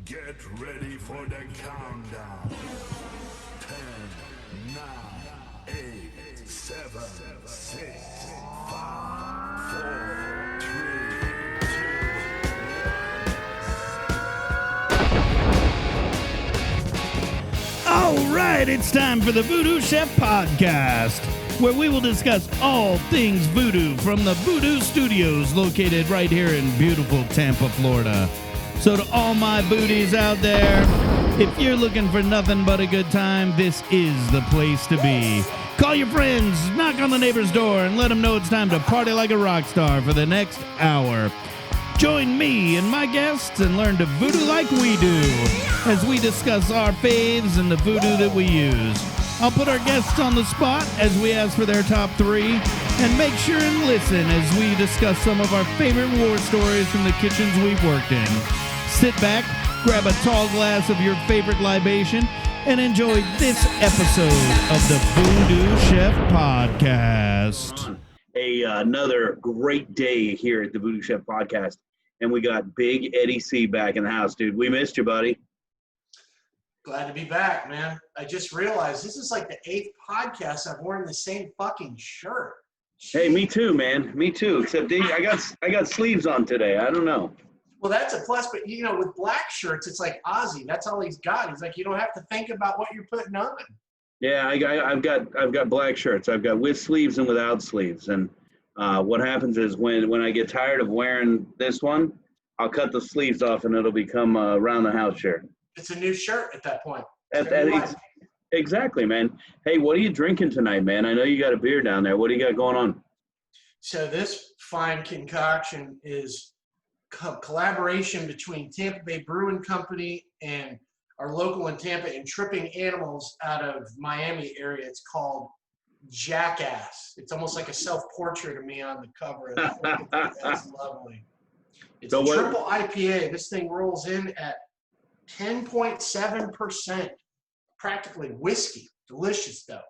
Get ready for the countdown. 10, 9, 8, 7, 6, 5, 4, 3, 2, 1. All right, it's time for the VooDoo Chef Podcast, where we will discuss all things voodoo from the VooDoo Studios located right here in beautiful Tampa, Florida. So to all my booties out there, if you're looking for nothing but a good time, this is the place to be. Call your friends, knock on the neighbor's door, and let them know it's time to party like a rock star for the next hour. Join me and my guests and learn to voodoo like we do as we discuss our faves and the voodoo that we use. I'll put our guests on the spot as we ask for their top 3, and make sure and listen as we discuss some of our favorite war stories from the kitchens we've worked in. Sit back, grab a tall glass of your favorite libation, and enjoy this episode of the VooDoo Chef Podcast. Another great day here at the VooDoo Chef Podcast, and we got Big Eddie C back in the house, dude. We missed you, buddy. Glad to be back, man. I just realized this is like the 8th podcast I've worn the same fucking shirt. Hey, me too, man. Me too. Except I got sleeves on today. I don't know. Well, that's a plus, but you know, with black shirts, it's like Ozzy. That's all he's got. He's like, you don't have to think about what you're putting on. Yeah, I've got black shirts. I've got with sleeves and without sleeves. And what happens is when I get tired of wearing this one, I'll cut the sleeves off and it'll become a round the house shirt. It's a new shirt at that point. Exactly, man. Hey, what are you drinking tonight, man? I know you got a beer down there. What do you got going on? So this fine concoction is collaboration between Tampa Bay Brewing Company and our local in Tampa and Tripping Animals out of Miami area. It's called Jackass. It's almost like a self-portrait of me on the cover. That's lovely. It's a triple IPA. This thing rolls in at 10.7%. Practically whiskey. Delicious, though.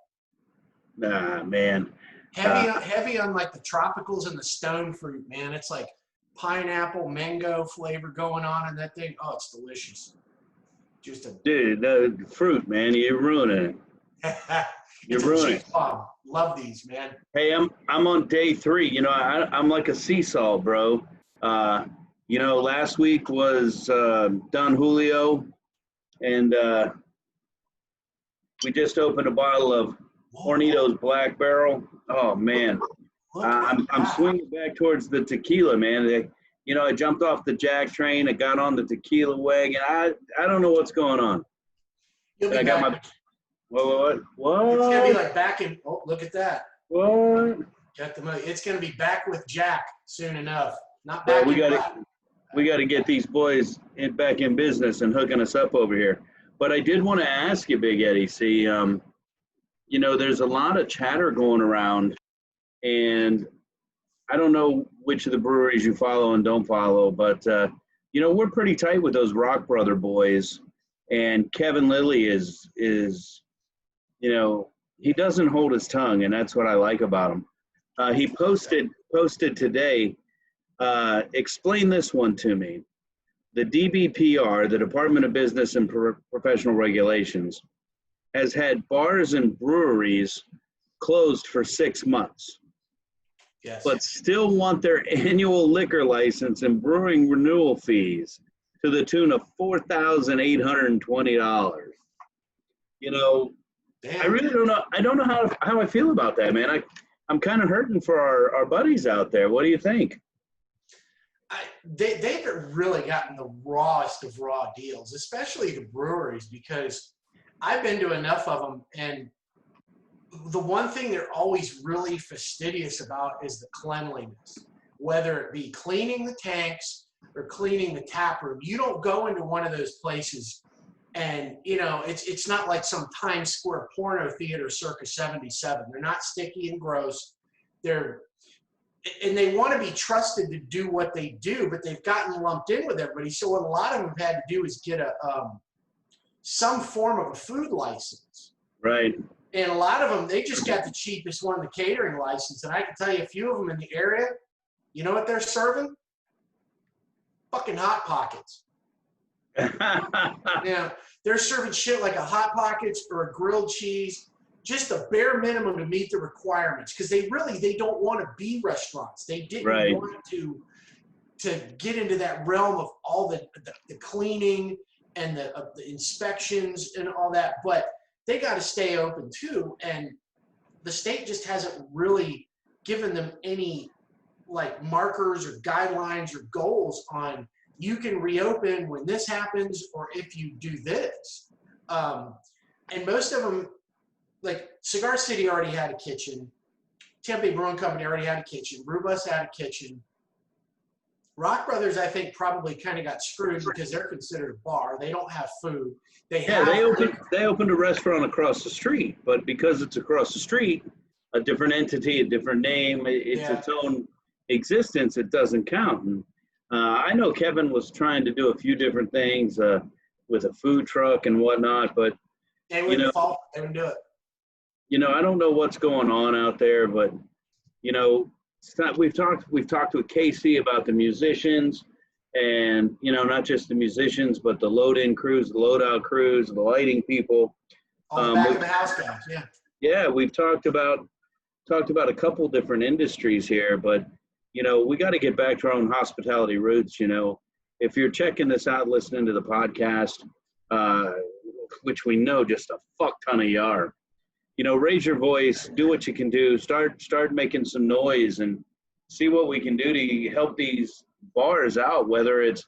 Nah, man. Heavy on like the tropicals and the stone fruit, man. It's like pineapple, mango flavor going on in that thing. Oh, it's delicious. Just a dude, the fruit, man. You're ruining it. You're ruining it. Love these, man. Hey, I'm on day 3. You know, I'm like a seesaw, bro. You know, last week was Don Julio, and we just opened a bottle of Hornitos Black Barrel. Oh man. I'm swinging back towards the tequila, man. You know, I jumped off the Jack train. I got on the tequila wagon. I don't know what's going on. You'll be I got my. What? It's gonna be like back in. Oh, look at that. What? Got the money. It's gonna be back with Jack soon enough. Not back. We got to get these boys back in business and hooking us up over here. But I did want to ask you, Big Eddie C. You know, there's a lot of chatter going around. And I don't know which of the breweries you follow and don't follow, but, you know, we're pretty tight with those Rock Brother boys. And Kevin Lilly is, you know, he doesn't hold his tongue, and that's what I like about him. He posted today, explain this one to me. The DBPR, the Department of Business and Professional Regulations, has had bars and breweries closed for 6 months. Yes. But still want their annual liquor license and brewing renewal fees to the tune of $4,820. You know, damn. I really don't know. I don't know how I feel about that, man. I'm kind of hurting for our buddies out there. What do you think? They've really gotten the rawest of raw deals, especially the breweries, because I've been to enough of them, and the one thing they're always really fastidious about is the cleanliness, whether it be cleaning the tanks or cleaning the tap room. You don't go into one of those places and, you know, it's not like some Times Square porno theater circa 77. They're not sticky and gross. And they want to be trusted to do what they do, but they've gotten lumped in with everybody. So what a lot of them have had to do is get some form of a food license. Right. And a lot of them, they just got the cheapest one, the catering license. And I can tell you a few of them in the area, you know what they're serving? Fucking Hot Pockets. Now, they're serving shit like a Hot Pockets or a grilled cheese, just the bare minimum to meet the requirements, because they don't want to be restaurants. They didn't want to get into that realm of all the cleaning and the inspections and all that, but they got to stay open too. And the state just hasn't really given them any like markers or guidelines or goals on you can reopen when this happens or if you do this. And most of them, like Cigar City already had a kitchen. Tempe Brewing Company already had a kitchen. Brewbus had a kitchen. Rock Brothers, I think, probably kind of got screwed because they're considered a bar. They don't have food. They opened a restaurant across the street, but because it's across the street, a different entity, a different name, it's its own existence, it doesn't count. And I know Kevin was trying to do a few different things with a food truck and whatnot, but they wouldn't fall. They wouldn't do it. I don't know what's going on out there, but we've talked with Casey about the musicians, and not just the musicians, but the load-in crews, the load-out crews, the lighting people. All the back of the house guys, yeah. Yeah, we've talked about a couple different industries here, but we got to get back to our own hospitality roots. If you're checking this out, listening to the podcast, which we know just a fuck ton of you are, raise your voice, do what you can do, start making some noise, and see what we can do to help these bars out. Whether it's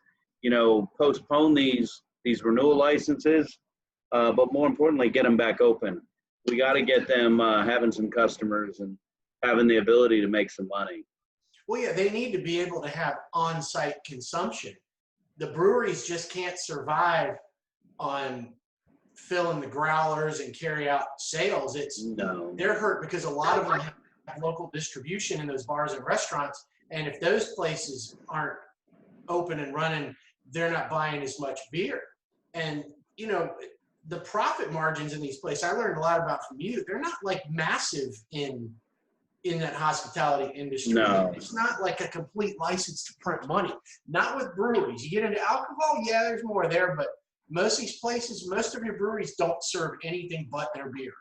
postpone these renewal licenses, but more importantly, get them back open. We got to get them having some customers and having the ability to make some money. Well, yeah, they need to be able to have on-site consumption. The breweries just can't survive on filling the growlers and carry out sales. They're hurt because a lot of them have local distribution in those bars and restaurants, and if those places aren't open and running, they're not buying as much beer. And the profit margins in these places, I learned a lot about from you. They're not like massive in that hospitality industry. No. It's not like a complete license to print money. Not with breweries. You get into alcohol, yeah, there's more there, but most of these places, most of your breweries don't serve anything but their beer.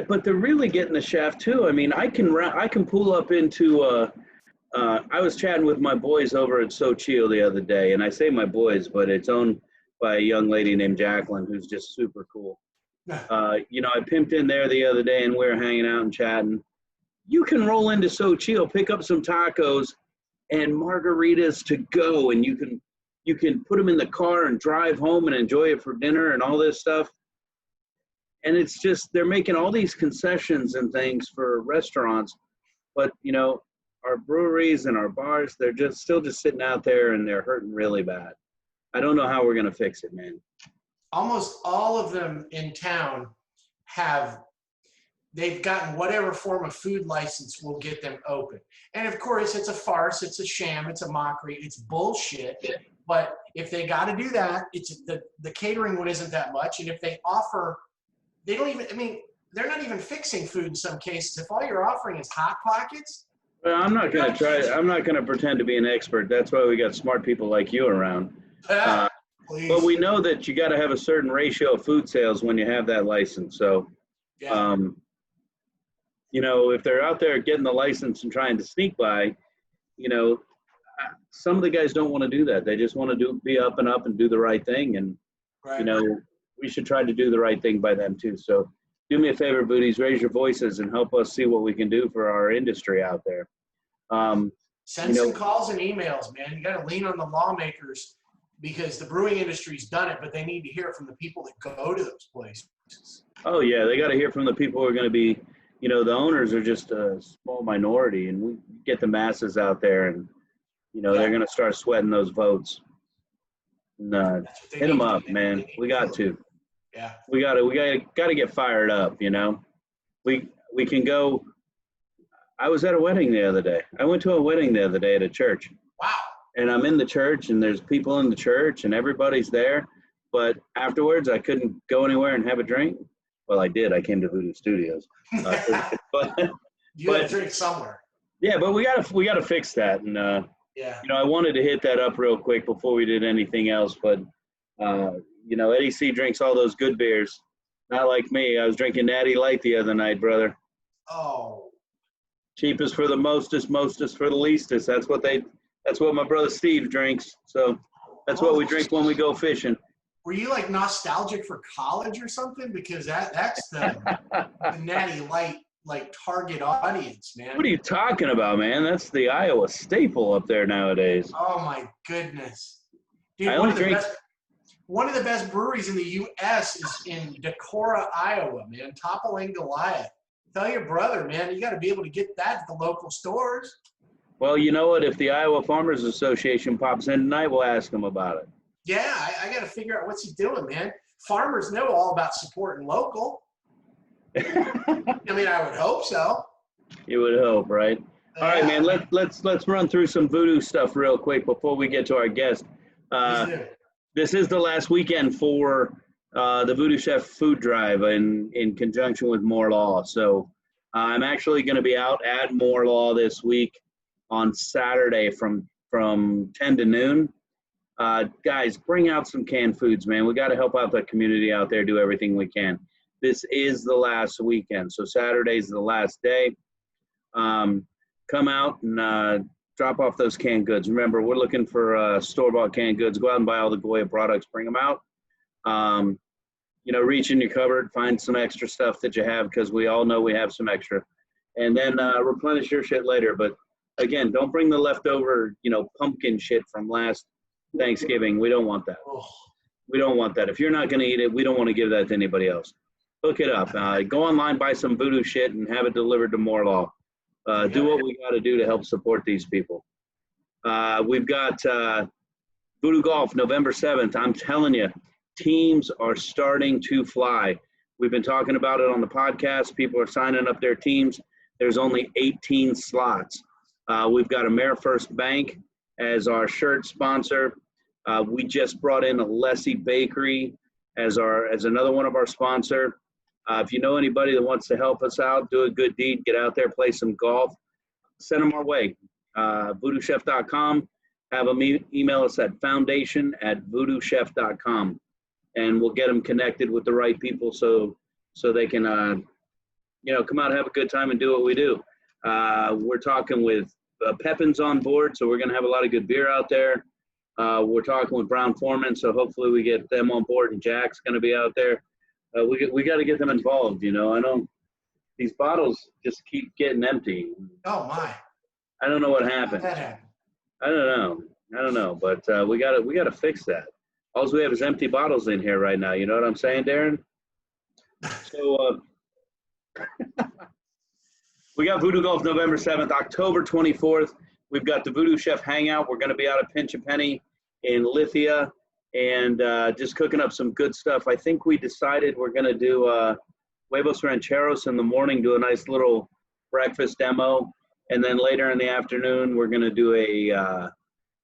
But they're really getting the shaft too. I mean, I can pull up into I was chatting with my boys over at Xochitl the other day, and I say my boys, but it's owned by a young lady named Jacqueline, who's just super cool. I pimped in there the other day, and we were hanging out and chatting. You can roll into Xochitl, pick up some tacos and margaritas to go, and you can put them in the car and drive home and enjoy it for dinner and all this stuff. And it's just, they're making all these concessions and things for restaurants, but our breweries and our bars, they're just still just sitting out there, and they're hurting really bad. I don't know how we're going to fix it, man. Almost all of them in town they've gotten whatever form of food license will get them open. And of course, it's a farce, it's a sham, it's a mockery, it's bullshit. But if they got to do that, it's the catering one isn't that much. And if they offer, they're not even fixing food in some cases. If all you're offering is Hot Pockets. Well, I'm not going to pretend to be an expert. That's why we got smart people like you around. But we know that you got to have a certain ratio of food sales when you have that license. So, yeah. If they're out there getting the license and trying to sneak by, some of the guys don't want to do that. They just want to be up and do the right thing. And, we should try to do the right thing by them too. So do me a favor, Booties, raise your voices and help us see what we can do for our industry out there. Send some calls and emails, man. You got to lean on the lawmakers because the brewing industry's done it, but they need to hear it from the people that go to those places. Oh, yeah. They got to hear from the people who are going to be, the owners are just a small minority, and we get the masses out there, and, they're going to start sweating those votes. And, hit them up, man. We got to. Yeah. We got to get fired up, We can go. I was at a wedding the other day. I went to a wedding the other day at a church. Wow. And I'm in the church, and there's people in the church, and everybody's there. But afterwards, I couldn't go anywhere and have a drink. Well, I did. I came to VooDoo Studios. But you had a drink somewhere. Yeah, but we gotta fix that. And yeah. I wanted to hit that up real quick before we did anything else. But Eddie C drinks all those good beers. Not like me. I was drinking Natty Light the other night, brother. Oh. Cheapest for the mostest for the leastest. That's what my brother Steve drinks. So that's what we drink when we go fishing. Were you like nostalgic for college or something? Because that's the Natty Light like target audience, man. What are you talking about, man? That's the Iowa staple up there nowadays. Oh my goodness. Dude, one of the best breweries in the U.S. is in Decorah, Iowa, man. Toppling Goliath. Tell your brother, man, you got to be able to get that at the local stores. Well, you know what? If the Iowa Farmers Association pops in tonight, we'll ask him about it. Yeah, I got to figure out what's he doing, man. Farmers know all about supporting local. I mean, I would hope so. You would hope, right? All right, man. Let's run through some VooDoo stuff real quick before we get to our guest. This is the last weekend for the VooDoo Chef Food Drive in conjunction with Moore Law. So I'm actually going to be out at Moore Law this week on Saturday from 10 to noon. Guys, bring out some canned foods, man. We got to help out the community out there, do everything we can. This is the last weekend, so Saturday's the last day. Come out and drop off those canned goods. Remember, we're looking for store-bought canned goods. Go out and buy all the Goya products, bring them out. Reach in your cupboard, find some extra stuff that you have, because we all know we have some extra. And then replenish your shit later. But, again, don't bring the leftover, pumpkin shit from last Thanksgiving. We don't want that. We don't want that. If you're not going to eat it, we don't want to give that to anybody else. Hook it up. Go online, buy some VooDoo shit, and have it delivered to Moore Law. Do what we got to do to help support these people. We've got VooDoo Golf, November 7th. I'm telling you, teams are starting to fly. We've been talking about it on the podcast. People are signing up their teams. There's only 18 slots. We've got AmeriFirst Bank as our shirt sponsor. We just brought in Alessi Bakery as another one of our sponsor. If you know anybody that wants to help us out, do a good deed, get out there, play some golf, send them our way. VoodooChef.com. Have them email us at foundation@VoodooChef.com, and we'll get them connected with the right people so they can, come out and have a good time and do what we do. We're talking with Pepin's on board, so we're going to have a lot of good beer out there. We're talking with Brown Foreman, so hopefully we get them on board, and Jack's going to be out there. We got to get them involved, I know these bottles just keep getting empty. Oh, my. I don't know what happened. How did that happen? I don't know, but we got to fix that. All we have is empty bottles in here right now. You know what I'm saying, Darren? So we got VooDoo Golf November 7th, October 24th. We've got the VooDoo Chef Hangout. We're going to be out at Pinch a Penny in Lithia and just cooking up some good stuff. I think we decided we're going to do huevos rancheros in the morning, do a nice little breakfast demo. And then later in the afternoon, we're going to do a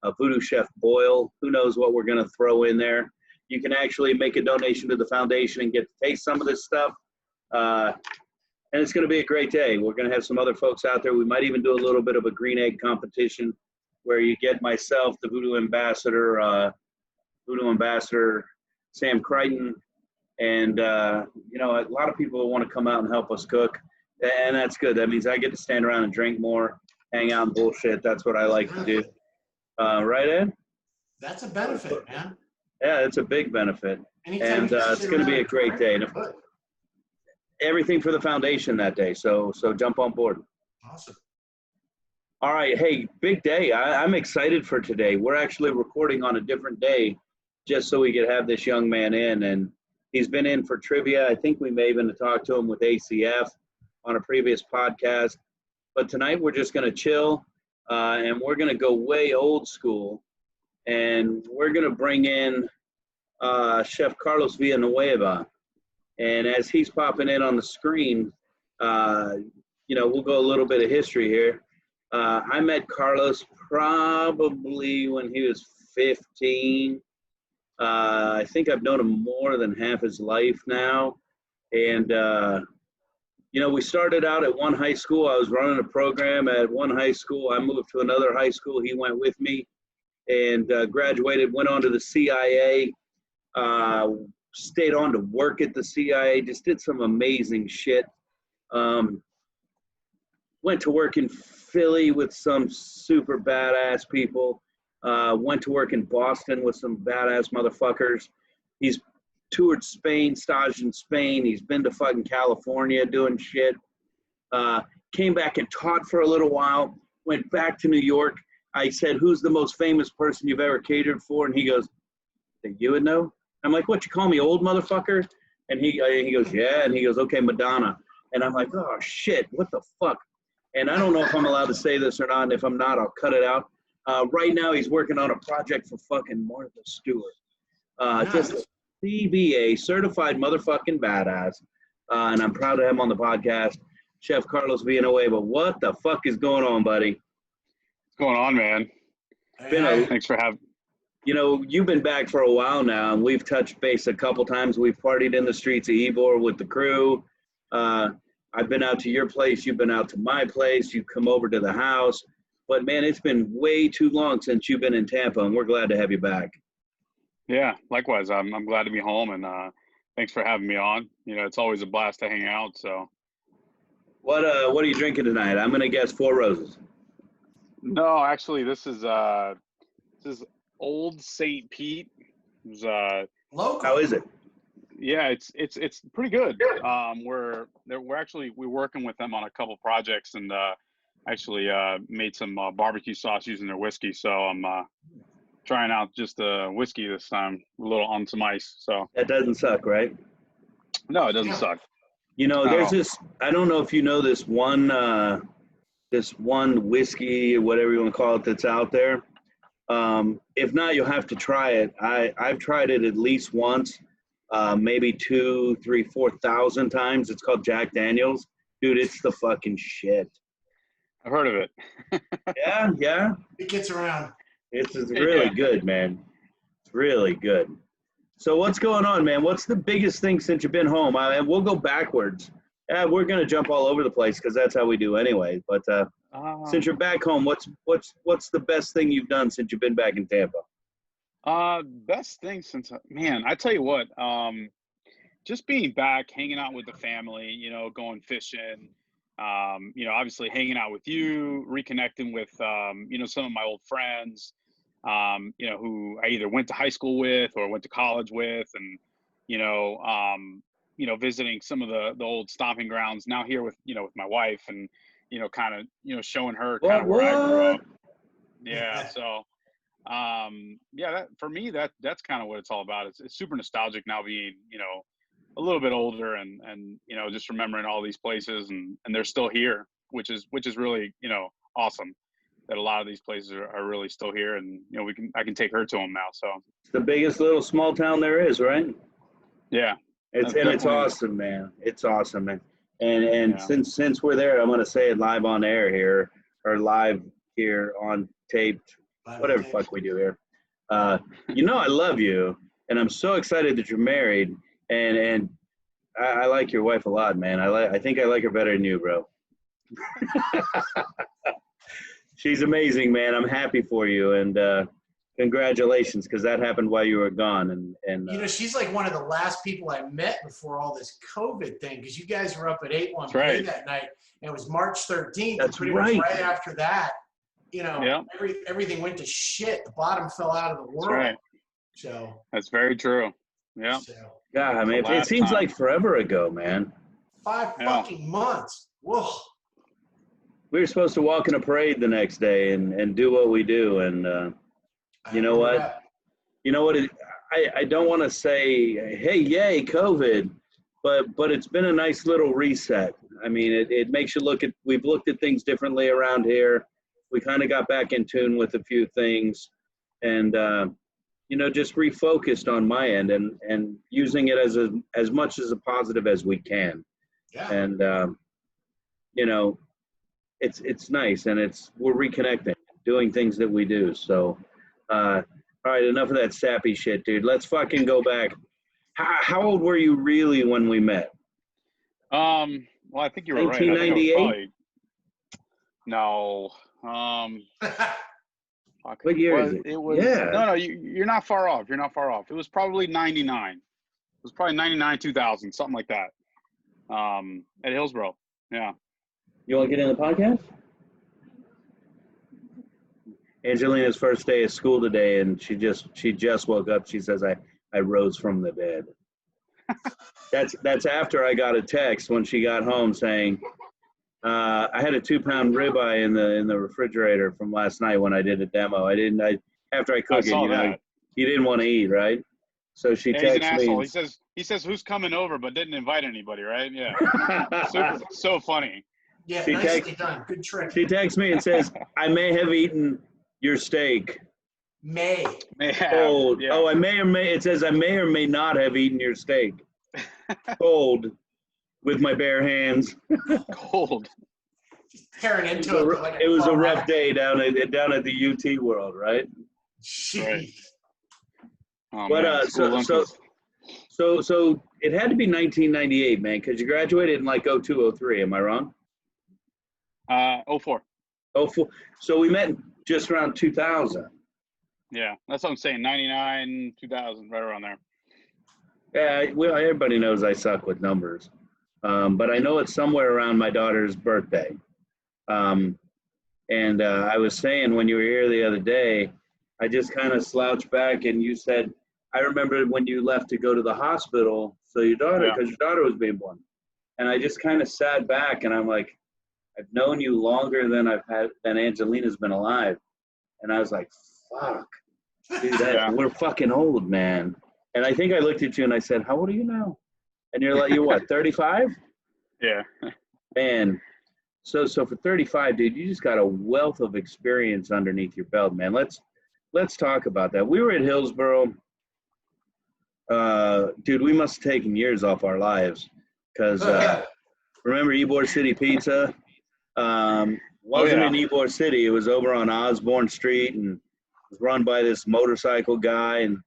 VooDoo Chef boil. Who knows what we're going to throw in there. You can actually make a donation to the foundation and get to taste some of this stuff. And it's going to be a great day. We're going to have some other folks out there. We might even do a little bit of a green egg competition where you get myself, the VooDoo Ambassador Sam Crichton, and a lot of people want to come out and help us cook. And that's good. That means I get to stand around and drink more, hang out and bullshit. That's what I like to do. Right, Ed? That's a benefit, man. Yeah, it's a big benefit. Anytime and it's going to be a great day. And everything for the foundation that day. So jump on board. Awesome. All right. Hey, big day. I'm excited for today. We're actually recording on a different day just so we could have this young man in. And he's been in for trivia. I think we may even talk to him with ACF on a previous podcast. But tonight we're just going to chill and we're going to go way old school. And we're going to bring in Chef Carlos Villanueva. And as he's popping in on the screen, we'll go a little bit of history here. I met Carlos probably when he was 15. I think I've known him more than half his life now. And, we started out at one high school. I was running a program at one high school. I moved to another high school. He went with me and graduated, went on to the CIA. Stayed on to work at the CIA, just did some amazing shit. Went to work in Philly with some super badass people. Went to work in Boston with some badass motherfuckers. He's toured Spain, staged in Spain. He's been to fucking California doing shit. Came back and taught for a little while. Went back to New York. I said, "Who's the most famous person you've ever catered for?" And he goes, "Think you would know?" I'm like, "What, you call me old, motherfucker?" And he goes, "Yeah." And he goes, "Okay, Madonna." And I'm like, "Oh shit, what the fuck?" And I don't know if I'm allowed to say this or not. And if I'm not, I'll cut it out. Right now, he's working on a project for fucking Martha Stewart. Just a CBA, certified motherfucking badass. And I'm proud to have him on the podcast, Chef Carlos Villanueva. What the fuck is going on, buddy? What's going on, man? Thanks for having. You know, you've been back for a while now, and we've touched base a couple times. We've partied in the streets of Ybor with the crew. I've been out to your place. You've been out to my place. You've come over to the house. But, man, it's been way too long since you've been in Tampa, and we're glad to have you back. Yeah, likewise. I'm glad to be home, and thanks for having me on. You know, it's always a blast to hang out. So, what are you drinking tonight? I'm gonna guess Four Roses. No, actually, this is Old St. Pete. Local. How is it? Yeah, it's pretty good. We're working with them on a couple projects, and actually made some barbecue sauce using their whiskey. So I'm trying out just the whiskey this time, a little on some ice. So That doesn't suck, right? no, it doesn't suck. You know, there's this. I don't know if you know this one whiskey or whatever you want to call it that's out there. If not, you'll have to try it. I've tried it at least once, maybe 2, 3, 4,000 times. It's called Jack Daniels. Dude, it's the fucking shit. I've heard of it. Yeah. It gets around. It's really good, man. It's really good. So what's going on, man? What's the biggest thing since you've been home? And we'll go backwards. Yeah, we're gonna jump all over the place because that's how we do anyway. But since you're back home, what's the best thing you've done since you've been back in Tampa? Best thing since, man, I tell you what, just being back, hanging out with the family, you know, going fishing, you know, obviously hanging out with you, reconnecting with, you know, some of my old friends, you know, who I either went to high school with or went to college with, and, you know, visiting some of the old stomping grounds now here with, you know, with my wife, and, you know, kind of, you know, showing her kind of where I grew up. Yeah. So, yeah, that, for me, that's kind of what it's all about. It's super nostalgic now being, you know, a little bit older, and, you know, just remembering all these places, and they're still here, which is really, you know, awesome that a lot of these places are really still here, and, you know, I can take her to them now. So It's the biggest little small town there is, right? yeah. It's awesome, man. It's awesome, man. And Yeah. since we're there, I'm gonna say it live on air here, or live here on taped, whatever the fuck we do here. You know, I love you, and I'm so excited that you're married, and I like your wife a lot, man. I think I like her better than you, bro. She's amazing, man. I'm happy for you, and congratulations, because that happened while you were gone. And You know, she's like one of the last people I met before all this COVID thing, because you guys were up at 8-1 right. that night, and it was March 13th. That's pretty right. much right after that, you know, Yeah. everything went to shit. The bottom fell out of the world. That's right. So That's very true. Yeah. God, I mean, it seems like forever ago, man. 5 fucking months. Whoa. We were supposed to walk in a parade the next day and do what we do, and you know what? You know what? I don't want to say, hey, yay, COVID, but it's been a nice little reset. I mean, it makes you we've looked at things differently around here. We kind of got back in tune with a few things, and you know, just refocused on my end, and using it as much as a positive as we can. Yeah. And you know, it's nice, and we're reconnecting, doing things that we do. So, all right, enough of that sappy shit, dude. Let's fucking go back. How old were you really when we met? Well, I think you were right. 1998? No. Fuck. What year Well, is it? It was Yeah. no, you're not far off. You're not far off. It was probably 99. It was probably 99, 2000, something like that. At Hillsborough. Yeah. You want to get in the podcast? Angelina's first day of school today, and she just woke up. She says, I rose from the bed. That's after I got a text when she got home saying, I had a 2-pound ribeye in the refrigerator from last night when I did a demo. After I cook it, saw that. you didn't want to eat, right? So she Yeah, he's an texts me. asshole. He says who's coming over, but didn't invite anybody, right? Yeah. So funny. Yeah, She nicely done. Good trick. She texts me and says, I may have eaten your steak. May. Cold. Yeah. Oh, it says I may or may not have eaten your steak. Cold. With my bare hands. Cold. Tearing into it. Like It was a rough day down at the UT World, right? Right. Oh, But man, so it had to be 1998, man, because you graduated in like 02, 03. Am I wrong? 04. 04. So we met just around 2000. Yeah, that's what I'm saying. 99, 2000, right around there. Yeah, well, everybody knows I suck with numbers. But I know it's somewhere around my daughter's birthday. And I was saying when you were here the other day, I just kind of slouched back and you said, I remember when you left to go to the hospital, so your daughter was being born. And I just kind of sat back and I'm like, I've known you longer than Angelina's been alive. And I was like, fuck, dude, we're fucking old, man. And I think I looked at you and I said, how old are you now? And you're what, 35? Yeah. Man, so for 35, dude, you just got a wealth of experience underneath your belt, man. Let's talk about that. We were at Hillsborough. Dude, we must have taken years off our lives because remember Ybor City Pizza? Wasn't in Ybor City. It was over on Osborne Street and was run by this motorcycle guy. And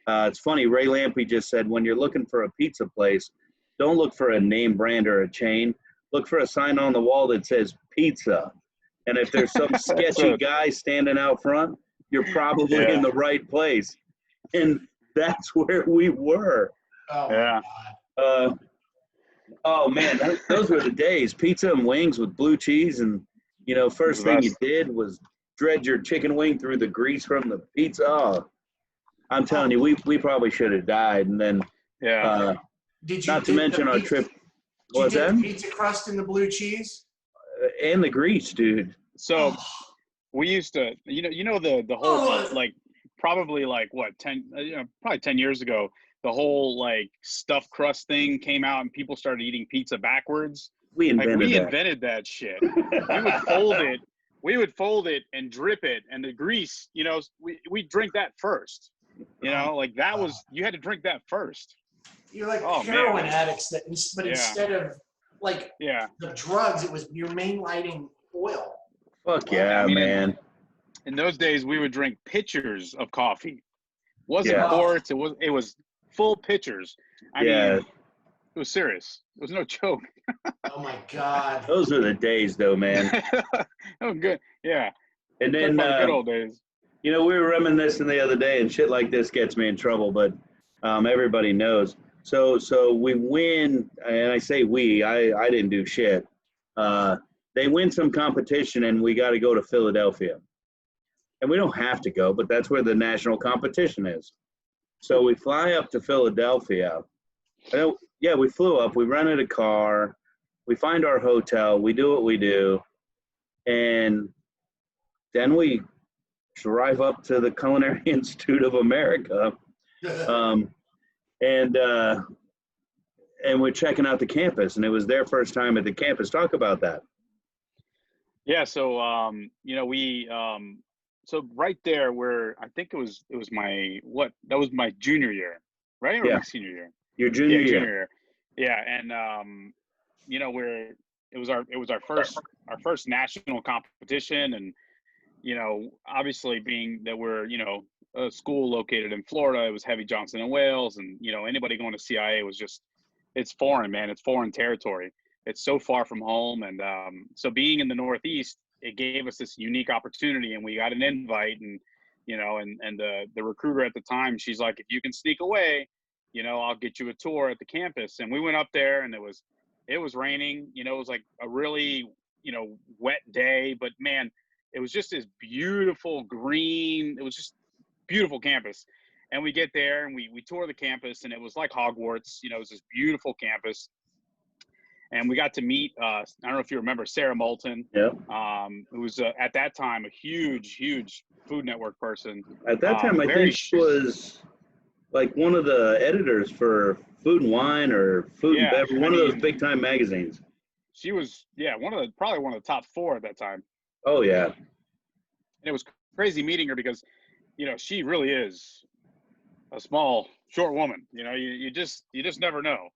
it's funny, Ray Lampe just said, when you're looking for a pizza place, don't look for a name brand or a chain. Look for a sign on the wall that says pizza. And if there's some sketchy guy standing out front, you're probably in the right place. And that's where we were. Oh, yeah. Oh, man, those were the days. Pizza and wings with blue cheese. And, first thing you did was dredge your chicken wing through the grease from the pizza. Oh, I'm telling you, we probably should have died. And then, not to mention our trip. Did you get the pizza crust and the blue cheese? And the grease, dude. So we used to, the whole, probably what, 10, probably 10 years ago, the whole stuffed crust thing came out and people started eating pizza backwards. We invented that shit. We would fold it and drip it, and the grease, we drink that first. You had to drink that first. You're like heroin addicts, but instead of the drugs, it was your main lighting oil. Fuck yeah, man. In those days, we would drink pitchers of coffee. Wasn't quarts. It was full pitchers. I mean, it was serious. It was no joke. Oh my God. Those were the days, though, man. Oh, good. Yeah. And then, good old days. We were reminiscing the other day, and shit like this gets me in trouble, but everybody knows. So we win, and I say we. I didn't do shit. They win some competition, and we got to go to Philadelphia. And we don't have to go, but that's where the national competition is. So we fly up to Philadelphia. We flew up. We rented a car. We find our hotel. We do what we do. And then we drive up to the Culinary Institute of America. And we're checking out the campus. And it was their first time at the campus. Talk about that. Yeah, so so right there where I think it was my junior year, right? Or my senior year. Your junior year. Junior year. Yeah, and it was our first national competition, and obviously being that we're a school located in Florida, it was heavy Johnson and Wales, and anybody going to CIA was just, it's foreign, man. It's foreign territory. It's so far from home. And so being in the Northeast, it gave us this unique opportunity, and we got an invite, and you know, and the recruiter at the time, she's like, if you can sneak away, you know, I'll get you a tour at the campus. And we went up there, and it was raining, you know, it was like a really, you know, wet day, but man, it was just this beautiful green, it was just beautiful campus. And we get there and we tour the campus, and it was like Hogwarts, you know, it was this beautiful campus. And we got to meet, I don't know if you remember Sarah Moulton, Yeah. who was at that time a huge Food Network person. At that time, I think she was like one of the editors for Food and Wine or Food and Beverage, one of those big time magazines. She was, probably one of the top 4 at that time. Oh yeah. And it was crazy meeting her because, you know, she really is a small, short woman. You know, you just never know.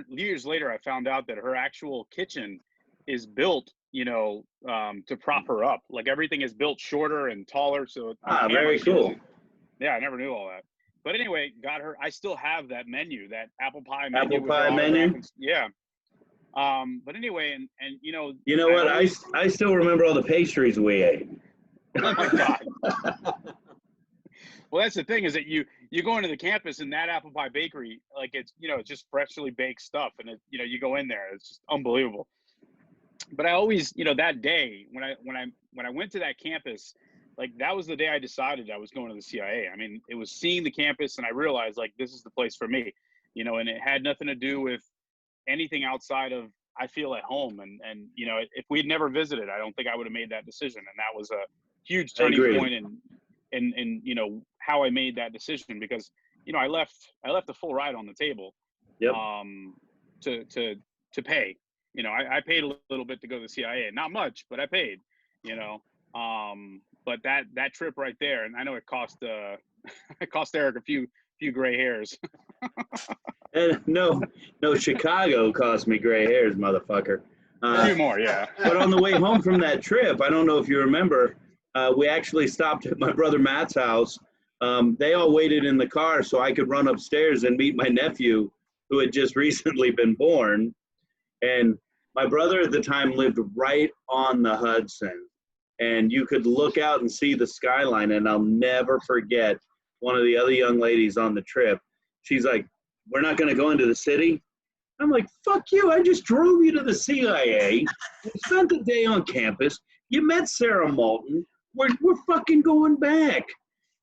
Years later, I found out that her actual kitchen is built, you know, to prop her up. Like everything is built shorter and taller. So very cool. Yeah, I never knew all that. But anyway, got her. I still have that menu, that apple pie menu. Apple pie menu. Yeah. But anyway, and you know. You know what? I still remember all the pastries we ate. Oh my God. Well, that's the thing, is that you go into the campus, and that apple pie bakery, like it's, you know, it's just freshly baked stuff, and it, you know, you go in there, it's just unbelievable. But I always, you know, that day when I went to that campus, like that was the day I decided I was going to the CIA. I mean, it was seeing the campus, and I realized like this is the place for me, you know, and it had nothing to do with anything outside of I feel at home, and you know, if we'd never visited, I don't think I would have made that decision, and that was a huge turning point in you know, how I made that decision, because, you know, I left the full ride on the table. Yep. To pay, you know, I paid a little bit to go to the CIA, not much, but I paid, you know, but that trip right there, and I know it cost Erik a few gray hairs. And no, Chicago cost me gray hairs, motherfucker. A few more, yeah. But on the way home from that trip, I don't know if you remember, we actually stopped at my brother Matt's house. They all waited in the car so I could run upstairs and meet my nephew, who had just recently been born. And my brother at the time lived right on the Hudson, and you could look out and see the skyline. And I'll never forget one of the other young ladies on the trip. She's like, "We're not going to go into the city?" I'm like, "Fuck you. I just drove you to the CIA. We spent the day on campus. You met Sarah Moulton. We're fucking going back."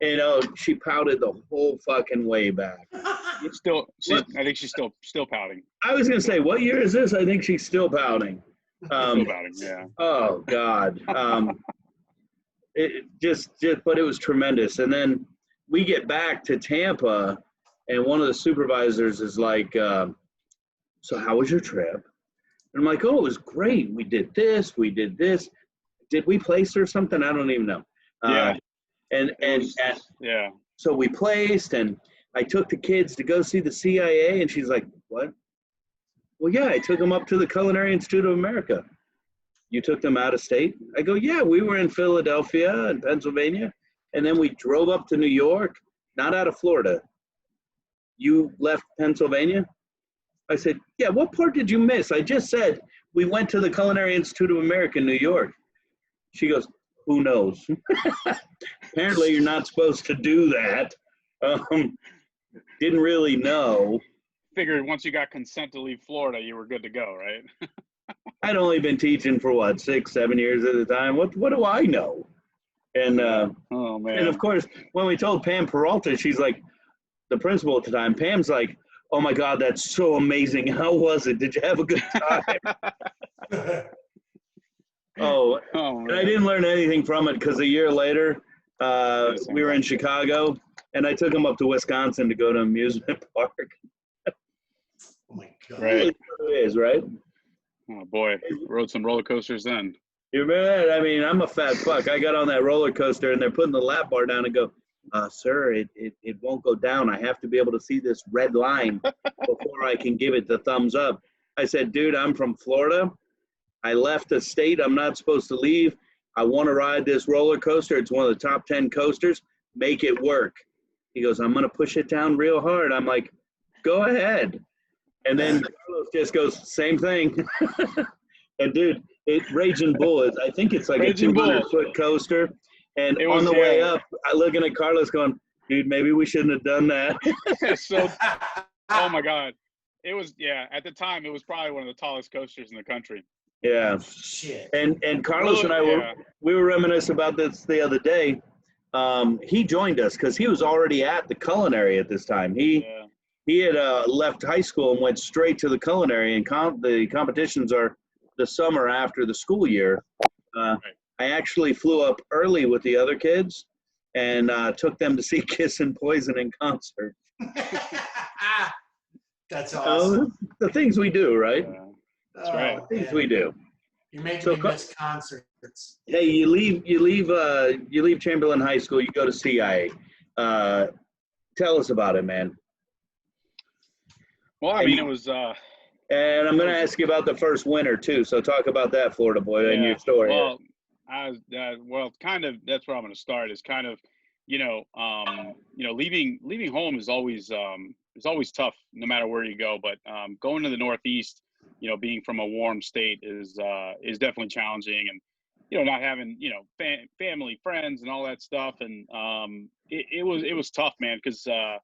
And she pouted the whole fucking way back. I think she's still pouting. I was gonna say, what year is this? I think she's still pouting. Still pouting, yeah. Oh God. But it was tremendous. And then we get back to Tampa, and one of the supervisors is like, "So how was your trip?" And I'm like, "Oh, it was great. We did this. We did this. Did we place or something? I don't even know." Yeah. Yeah. So we placed, and I took the kids to go see the CIA, and she's like, "What?" "Well, yeah, I took them up to the Culinary Institute of America." "You took them out of state?" I go, "Yeah, we were in Philadelphia and Pennsylvania, and then we drove up to New York, not out of Florida." "You left Pennsylvania?" I said, "Yeah, what part did you miss? I just said we went to the Culinary Institute of America in New York." She goes, "Who knows?" Apparently you're not supposed to do that. Didn't really know. Figured once you got consent to leave Florida, you were good to go, right? I'd only been teaching for 6-7 years at the time. What do I know? And oh man. And of course, when we told Pam Peralta, she's like, the principal at the time, Pam's like, "Oh my God, that's so amazing. How was it? Did you have a good time?" Oh, and I didn't learn anything from it, because a year later, we were in Chicago, and I took him up to Wisconsin to go to an amusement park. Oh my God. Right. It is, right? Oh boy, rode some roller coasters then. You remember that? I mean, I'm a fat fuck. I got on that roller coaster, and they're putting the lap bar down, and go, "Sir, it won't go down. I have to be able to see this red line before I can give it the thumbs up." I said, "Dude, I'm from Florida. I left a state I'm not supposed to leave. I want to ride this roller coaster. It's one of the top 10 coasters. Make it work." He goes, "I'm going to push it down real hard." I'm like, "Go ahead." And then Carlos just goes, "Same thing." And dude, Raging Bull is, I think it's like Raging a 200-foot coaster. And It on was, the way yeah. up, I looking at Carlos going, dude, maybe we shouldn't have done that. So, oh my God. It was, yeah, at the time, it was probably one of the tallest coasters in the country. Yeah. Shit. And Carlos and I we were reminiscing about this the other day. He joined us because he was already at the culinary at this time. He had left high school and went straight to the culinary, and the competitions are the summer after the school year. Right. I actually flew up early with the other kids and took them to see Kiss and Poison in concert. That's awesome. The things we do, right? That's right. Oh, Things man. we do. You're making me miss concerts. Hey, you leave Chamberlain High School. You go to CIA. Tell us about it, man. Well, I mean, it was. And I'm going to ask you about the first winter too. So talk about that, Florida boy, and your story. Well, kind of. That's where I'm going to start. Is kind of, leaving home is always tough, no matter where you go. But going to the Northeast, being from a warm state is definitely challenging, and not having family, friends, and all that stuff. And it was tough, man, because that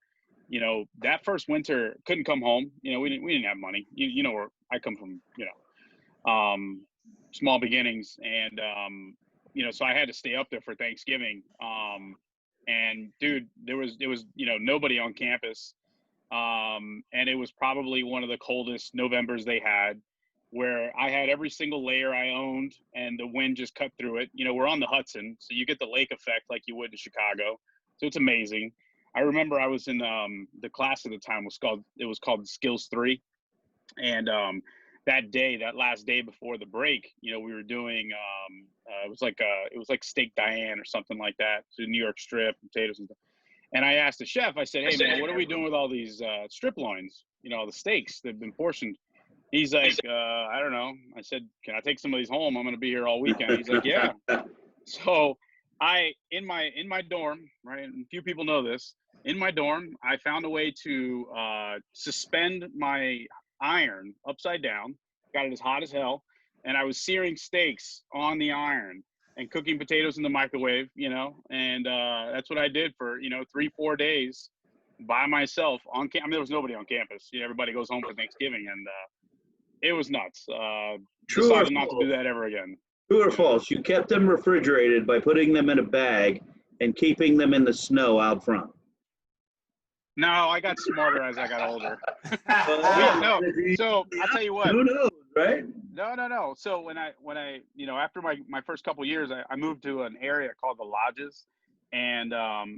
first winter couldn't come home. We didn't have money. Where I come from, small beginnings, and so I had to stay up there for Thanksgiving. And dude, there was nobody on campus. And it was probably one of the coldest Novembers they had, where I had every single layer I owned and the wind just cut through it. We're on the Hudson, so you get the lake effect like you would in Chicago. So it's amazing. I remember I was in the class at the time was called Skills 3. And that last day before the break, we were doing it was like steak Diane or something like that. So New York strip, potatoes and stuff. And I asked the chef, I said, hey man, what are we doing with all these strip loins? The steaks that have been portioned. He's like, I don't know. I said, can I take some of these home? I'm going to be here all weekend. He's like, yeah. So in my dorm, right, and few people know this, in my dorm, I found a way to suspend my iron upside down, got it as hot as hell, and I was searing steaks on the iron and cooking potatoes in the microwave, and that's what I did for, 3-4 days by myself on campus. I mean, there was nobody on campus. Everybody goes home for Thanksgiving, and it was nuts. Decided not to do that ever again. True or false? You kept them refrigerated by putting them in a bag and keeping them in the snow out front. No, I got smarter as I got older. So I'll tell you what. Who knows, right? No. So when I after my first couple of years, I moved to an area called the Lodges, and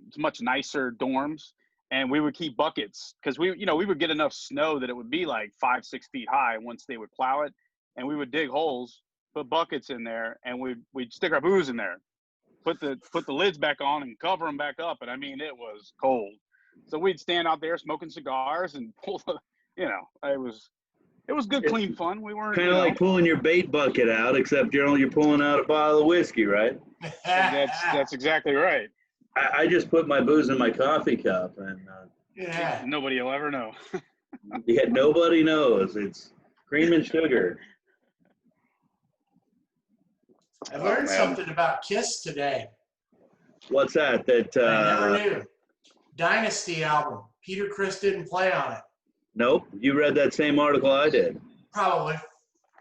it's much nicer dorms, and we would keep buckets because we would get enough snow that it would be like 5-6 feet high once they would plow it, and we would dig holes, put buckets in there, and we'd stick our booze in there, put the lids back on and cover them back up, and I mean it was cold. So we'd stand out there smoking cigars and pull it was good, clean fun. We weren't kind of like pulling your bait bucket out, except you're pulling out a bottle of whiskey, right? That's exactly right. I just put my booze in my coffee cup, and nobody will ever know. Yeah, nobody knows. It's cream and sugar. I learned something about Kiss today. What's that? I never knew. Dynasty album. Peter Criss didn't play on it. Nope. You read that same article I did. Probably.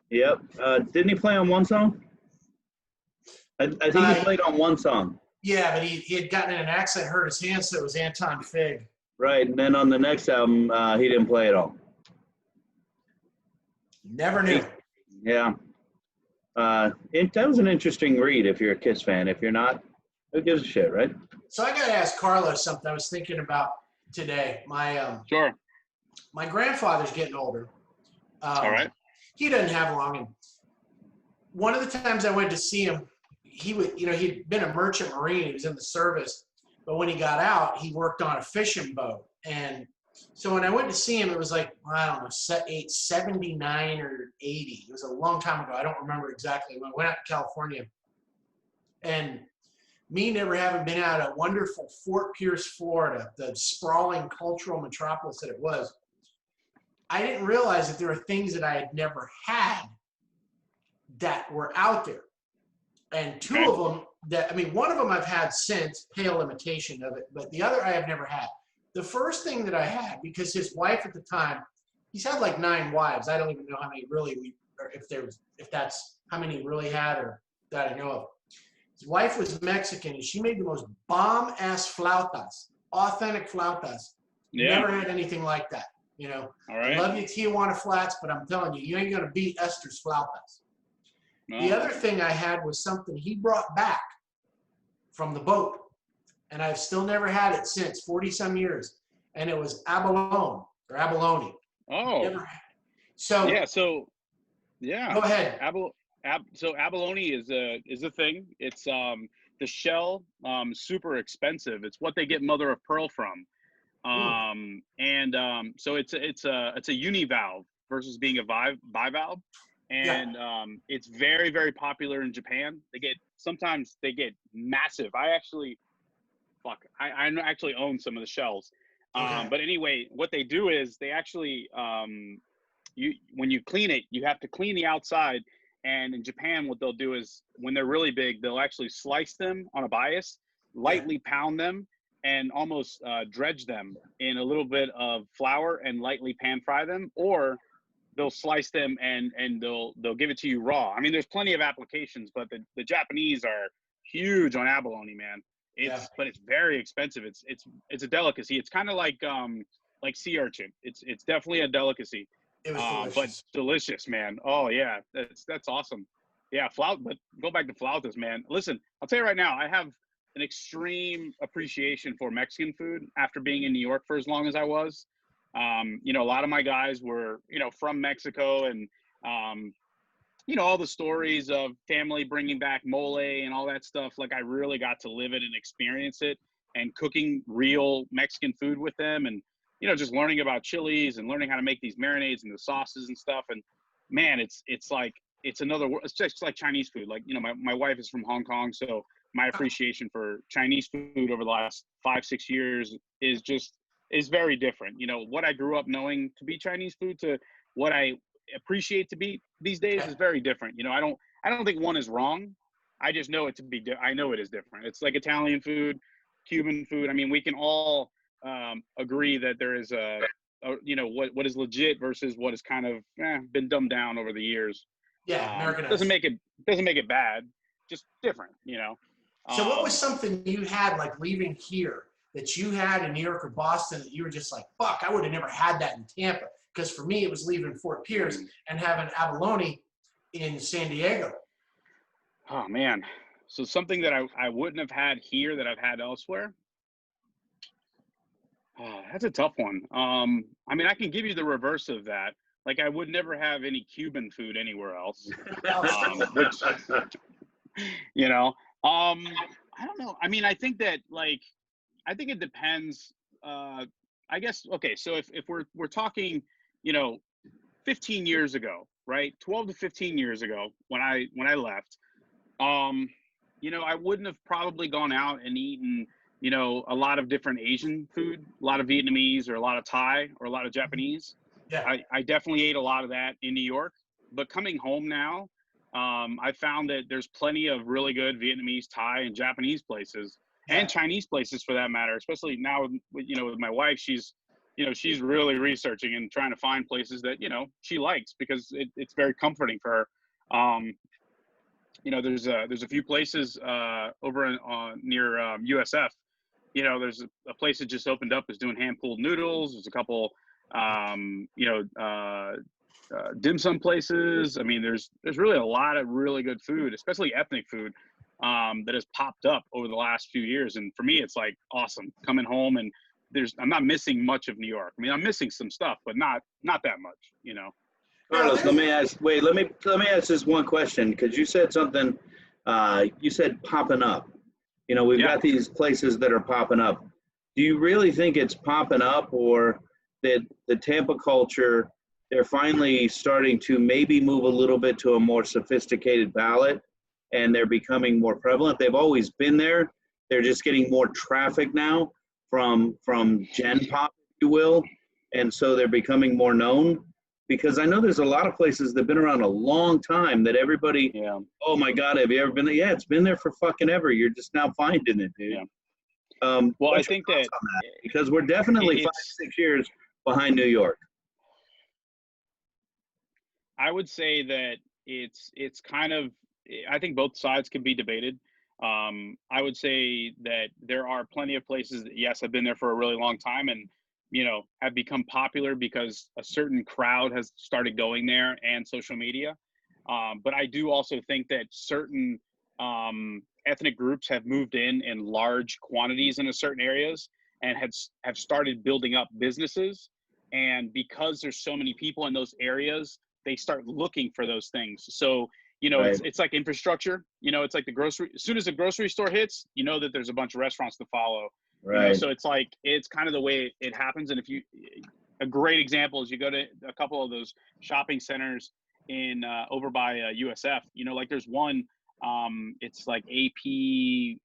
Yep. Didn't he play on one song? I think he played on one song. Yeah, but he had gotten in an accident, hurt his hand, so it was Anton Fig. Right, and then on the next album, he didn't play at all. Never knew. Yeah. That was an interesting read if you're a Kiss fan. If you're not, who gives a shit, right? So I got to ask Carlos something I was thinking about today. Sure. My grandfather's getting older. All right. He doesn't have long. And one of the times I went to see him, he'd been a merchant marine. He was in the service. But when he got out, he worked on a fishing boat. And so when I went to see him, it was like, I don't know, 79 or 80. It was a long time ago. I don't remember exactly. When I went out to California. And me never having been out at wonderful Fort Pierce, Florida, the sprawling cultural metropolis that it was, I didn't realize that there were things that I had never had that were out there. And two of them that, I mean, one of them I've had since, pale imitation of it, but the other I have never had. The first thing that I had, because his wife at the time, he's had like 9 wives. I don't even know how many really or if that's how many he really had or that I know of. His wife was Mexican, and she made the most bomb-ass flautas, authentic flautas. Yeah. Never had anything like that, you know. All right. I love you, Tijuana Flats, but I'm telling you, you ain't going to beat Esther's flautas. No. The other thing I had was something he brought back from the boat, and I've still never had it since, 40-some years, and it was abalone, or abalone. Oh. Never had. So, Yeah, so, yeah. Go ahead. So abalone is a thing. It's the shell, super expensive. It's what they get mother of pearl from. So it's a univalve versus being a bivalve. And it's very, very popular in Japan. Sometimes they get massive. I actually own some of the shells. Okay. But anyway, what they do is they actually, when you clean it, you have to clean the outside. And in Japan, what they'll do is when they're really big, they'll actually slice them on a bias, lightly pound them, and almost dredge them in a little bit of flour and lightly pan fry them, or they'll slice them and they'll give it to you raw. I mean, there's plenty of applications, but the Japanese are huge on abalone, man. But it's very expensive. It's a delicacy. It's kind of like sea urchin. It's definitely a delicacy. It was delicious. But delicious, man. Oh yeah, that's awesome. Yeah, but go back to flautas, man. Listen, I'll tell you right now, I have an extreme appreciation for Mexican food after being in New York for as long as I was. A lot of my guys were, from Mexico, and all the stories of family bringing back mole and all that stuff. Like, I really got to live it and experience it, and cooking real Mexican food with them, and just learning about chilies and learning how to make these marinades and the sauces and stuff. And man, it's another world. It's just like Chinese food. Like, my wife is from Hong Kong, so my appreciation for Chinese food over the last 5-6 years is very different. What I grew up knowing to be Chinese food to what I appreciate to be these days is very different. I don't think one is wrong. I just know it to be. I know it is different. It's like Italian food, Cuban food. I mean, we can all agree that there is what is legit versus what is kind of been dumbed down over the years. Yeah, Americanized. Doesn't make it bad, just different. So what was something you had, like, leaving here that you had in New York or Boston that you were just like, fuck, I would have never had that in Tampa? Because for me, it was leaving Fort Pierce and having abalone in San Diego. Oh man, so something that I wouldn't have had here that I've had elsewhere. Oh, that's a tough one. I mean, I can give you the reverse of that. Like, I would never have any Cuban food anywhere else. I don't know. I mean, I think that, I think it depends. I guess, okay, so if we're talking, 15 years ago, right? 12 to 15 years ago when I left, I wouldn't have probably gone out and eaten, a lot of different Asian food, a lot of Vietnamese or a lot of Thai or a lot of Japanese. Yeah. I definitely ate a lot of that in New York, but coming home now, I found that there's plenty of really good Vietnamese, Thai, and Japanese places, and Chinese places for that matter, especially now with my wife. She's really researching and trying to find places that, she likes, because it's very comforting for her. There's a few places over near USF. There's a place that just opened up that's doing hand-pulled noodles. There's a couple, dim sum places. I mean, there's really a lot of really good food, especially ethnic food, that has popped up over the last few years. And for me, it's like awesome coming home, and I'm not missing much of New York. I mean, I'm missing some stuff, but not that much, Carlos, let me ask this one question, because you said something, you said popping up. We've got these places that are popping up. Do you really think it's popping up, or that the Tampa culture, they're finally starting to maybe move a little bit to a more sophisticated palate, and they're becoming more prevalent? They've always been there. They're just getting more traffic now from Gen Pop, if you will, and so they're becoming more known. because I know there's a lot of places that have been around a long time that everybody, oh my God, have you ever been there? Yeah, it's been there for fucking ever. You're just now finding it, dude. Yeah. Well, I think that, because we're definitely 5-6 years behind New York. I would say that it's kind of, I think both sides can be debated. I would say that there are plenty of places that, yes, have been there for a really long time and, you know, have become popular because a certain crowd has started going there and social media. But I do also think that certain ethnic groups have moved in large quantities into certain areas and have started building up businesses. And because there's so many people in those areas, they start looking for those things. So, you know, it's like infrastructure, you know, it's like the grocery, as soon as the grocery store hits, you know that there's a bunch of restaurants to follow. Right. You know, so it's like, it's kind of the way it happens. And if you, a great example is you go to a couple of those shopping centers in over by USF, you know, like there's one, it's like APN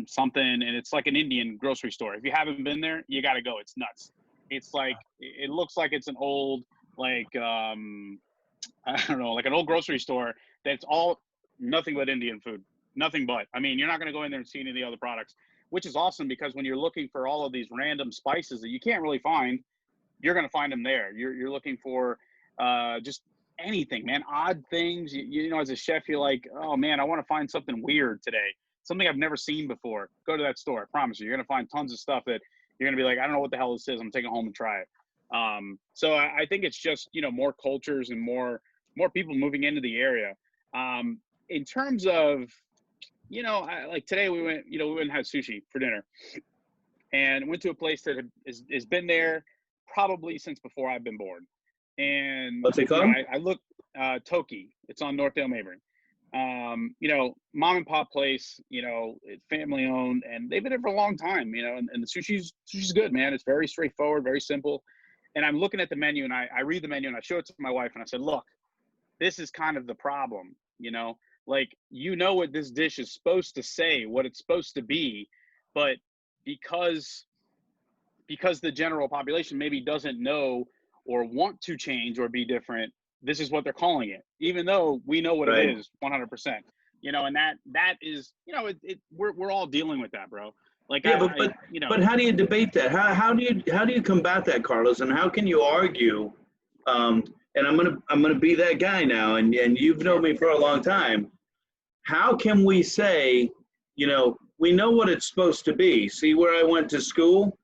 something, and it's like an Indian grocery store. If you haven't been there, you got to go. It's nuts. It's like, it looks like it's an old, like, I don't know, like an old grocery store that's all nothing but Indian food, nothing but. I mean, you're not going to go in there and see any of the other products, which is awesome because when you're looking for all of these random spices that you can't really find, you're going to find them there. You're looking for just anything, man, odd things. You know, as a chef, you're like, oh man, I want to find something weird today, something I've never seen before. Go to that store. I promise you, you're going to find tons of stuff that you're going to be like, I don't know what the hell this is. I'm taking it home and try it. So I think it's just, you know, more cultures and more people moving into the area. In terms of, you know, like today we went and had sushi for dinner and went to a place that has been there probably since before I've been born. And what's it called? I looked, Toki. It's on Northdale Mabry. You know, mom and pop place, you know, it's family owned and they've been there for a long time, you know, and the sushi's good, man. It's very straightforward, very simple. And I'm looking at the menu and I read the menu and I show it to my wife and I said, look, this is kind of the problem, you know, like, you know what this dish is supposed to say, what it's supposed to be, but because the general population maybe doesn't know or want to change or be different, this is what they're calling it, even though we know what it is 100%, you know, and that is, you know, we're all dealing with that, bro. Like, yeah, but you know, but how do you debate that? How do you combat that, Carlos? And how can you argue? And I'm gonna be that guy now. And you've known me for a long time. How can we say, you know, we know what it's supposed to be? See where I went to school?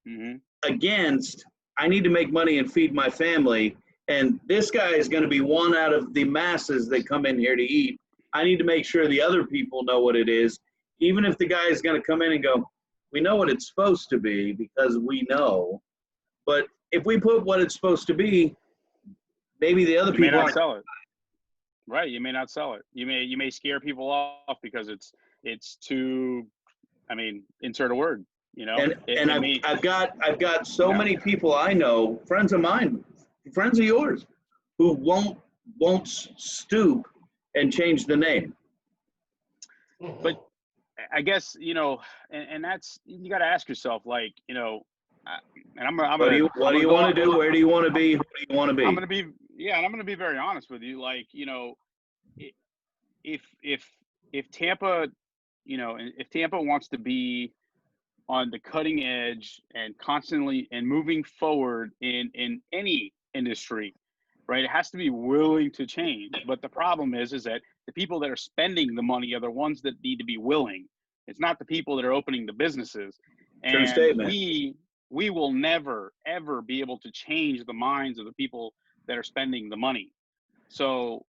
Mm-hmm. Against, I need to make money and feed my family. And this guy is going to be one out of the masses that come in here to eat. I need to make sure the other people know what it is. Even if the guy is going to come in and go, we know what it's supposed to be because we know. But if we put what it's supposed to be, maybe the other people may not sell it. Right, you may not sell it. You may scare people off because it's too, I mean, insert a word, you know. I've got so many people I know, friends of mine, friends of yours, who won't stoop and change the name. But I guess, you know, and that's, you got to ask yourself, like, you know, and what do you want to do? Where do you want to be? Who do you want to be? I'm going to be very honest with you. Like, you know, if Tampa, you know, if Tampa wants to be on the cutting edge and constantly and moving forward in any industry, right, it has to be willing to change. But the problem is that the people that are spending the money are the ones that need to be willing. It's not the people that are opening the businesses. And true statement. We will never, ever be able to change the minds of the people that are spending the money. So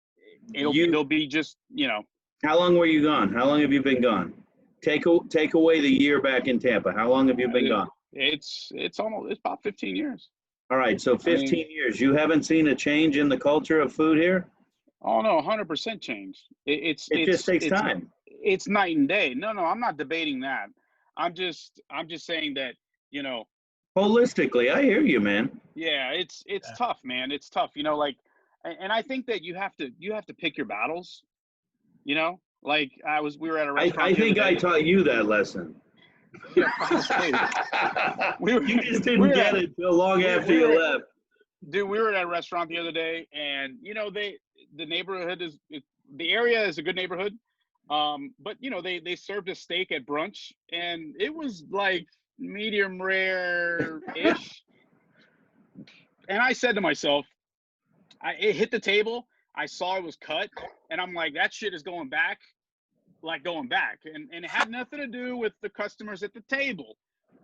it'll be just, you know. How long were you gone? How long have you been gone? Take away the year back in Tampa. How long have you been gone? It's about 15 years. All right, so 15 years. You haven't seen a change in the culture of food here? Oh no, 100% change. It just takes time. It's night and day. No, I'm not debating that. I'm just saying that, you know. Holistically, I hear you, man. Yeah, it's tough, man. It's tough, you know. Like, and I think that you have to pick your battles. You know, like we were at a restaurant. I think I taught you that lesson. Yeah, you just didn't get it till long after you left. Dude, we were at a restaurant the other day, and the neighborhood the area is a good neighborhood. But they served a steak at brunch, and it was like medium rare-ish. And I said to myself, it hit the table. I saw it was cut, and I'm like, that shit is going back. And it had nothing to do with the customers at the table.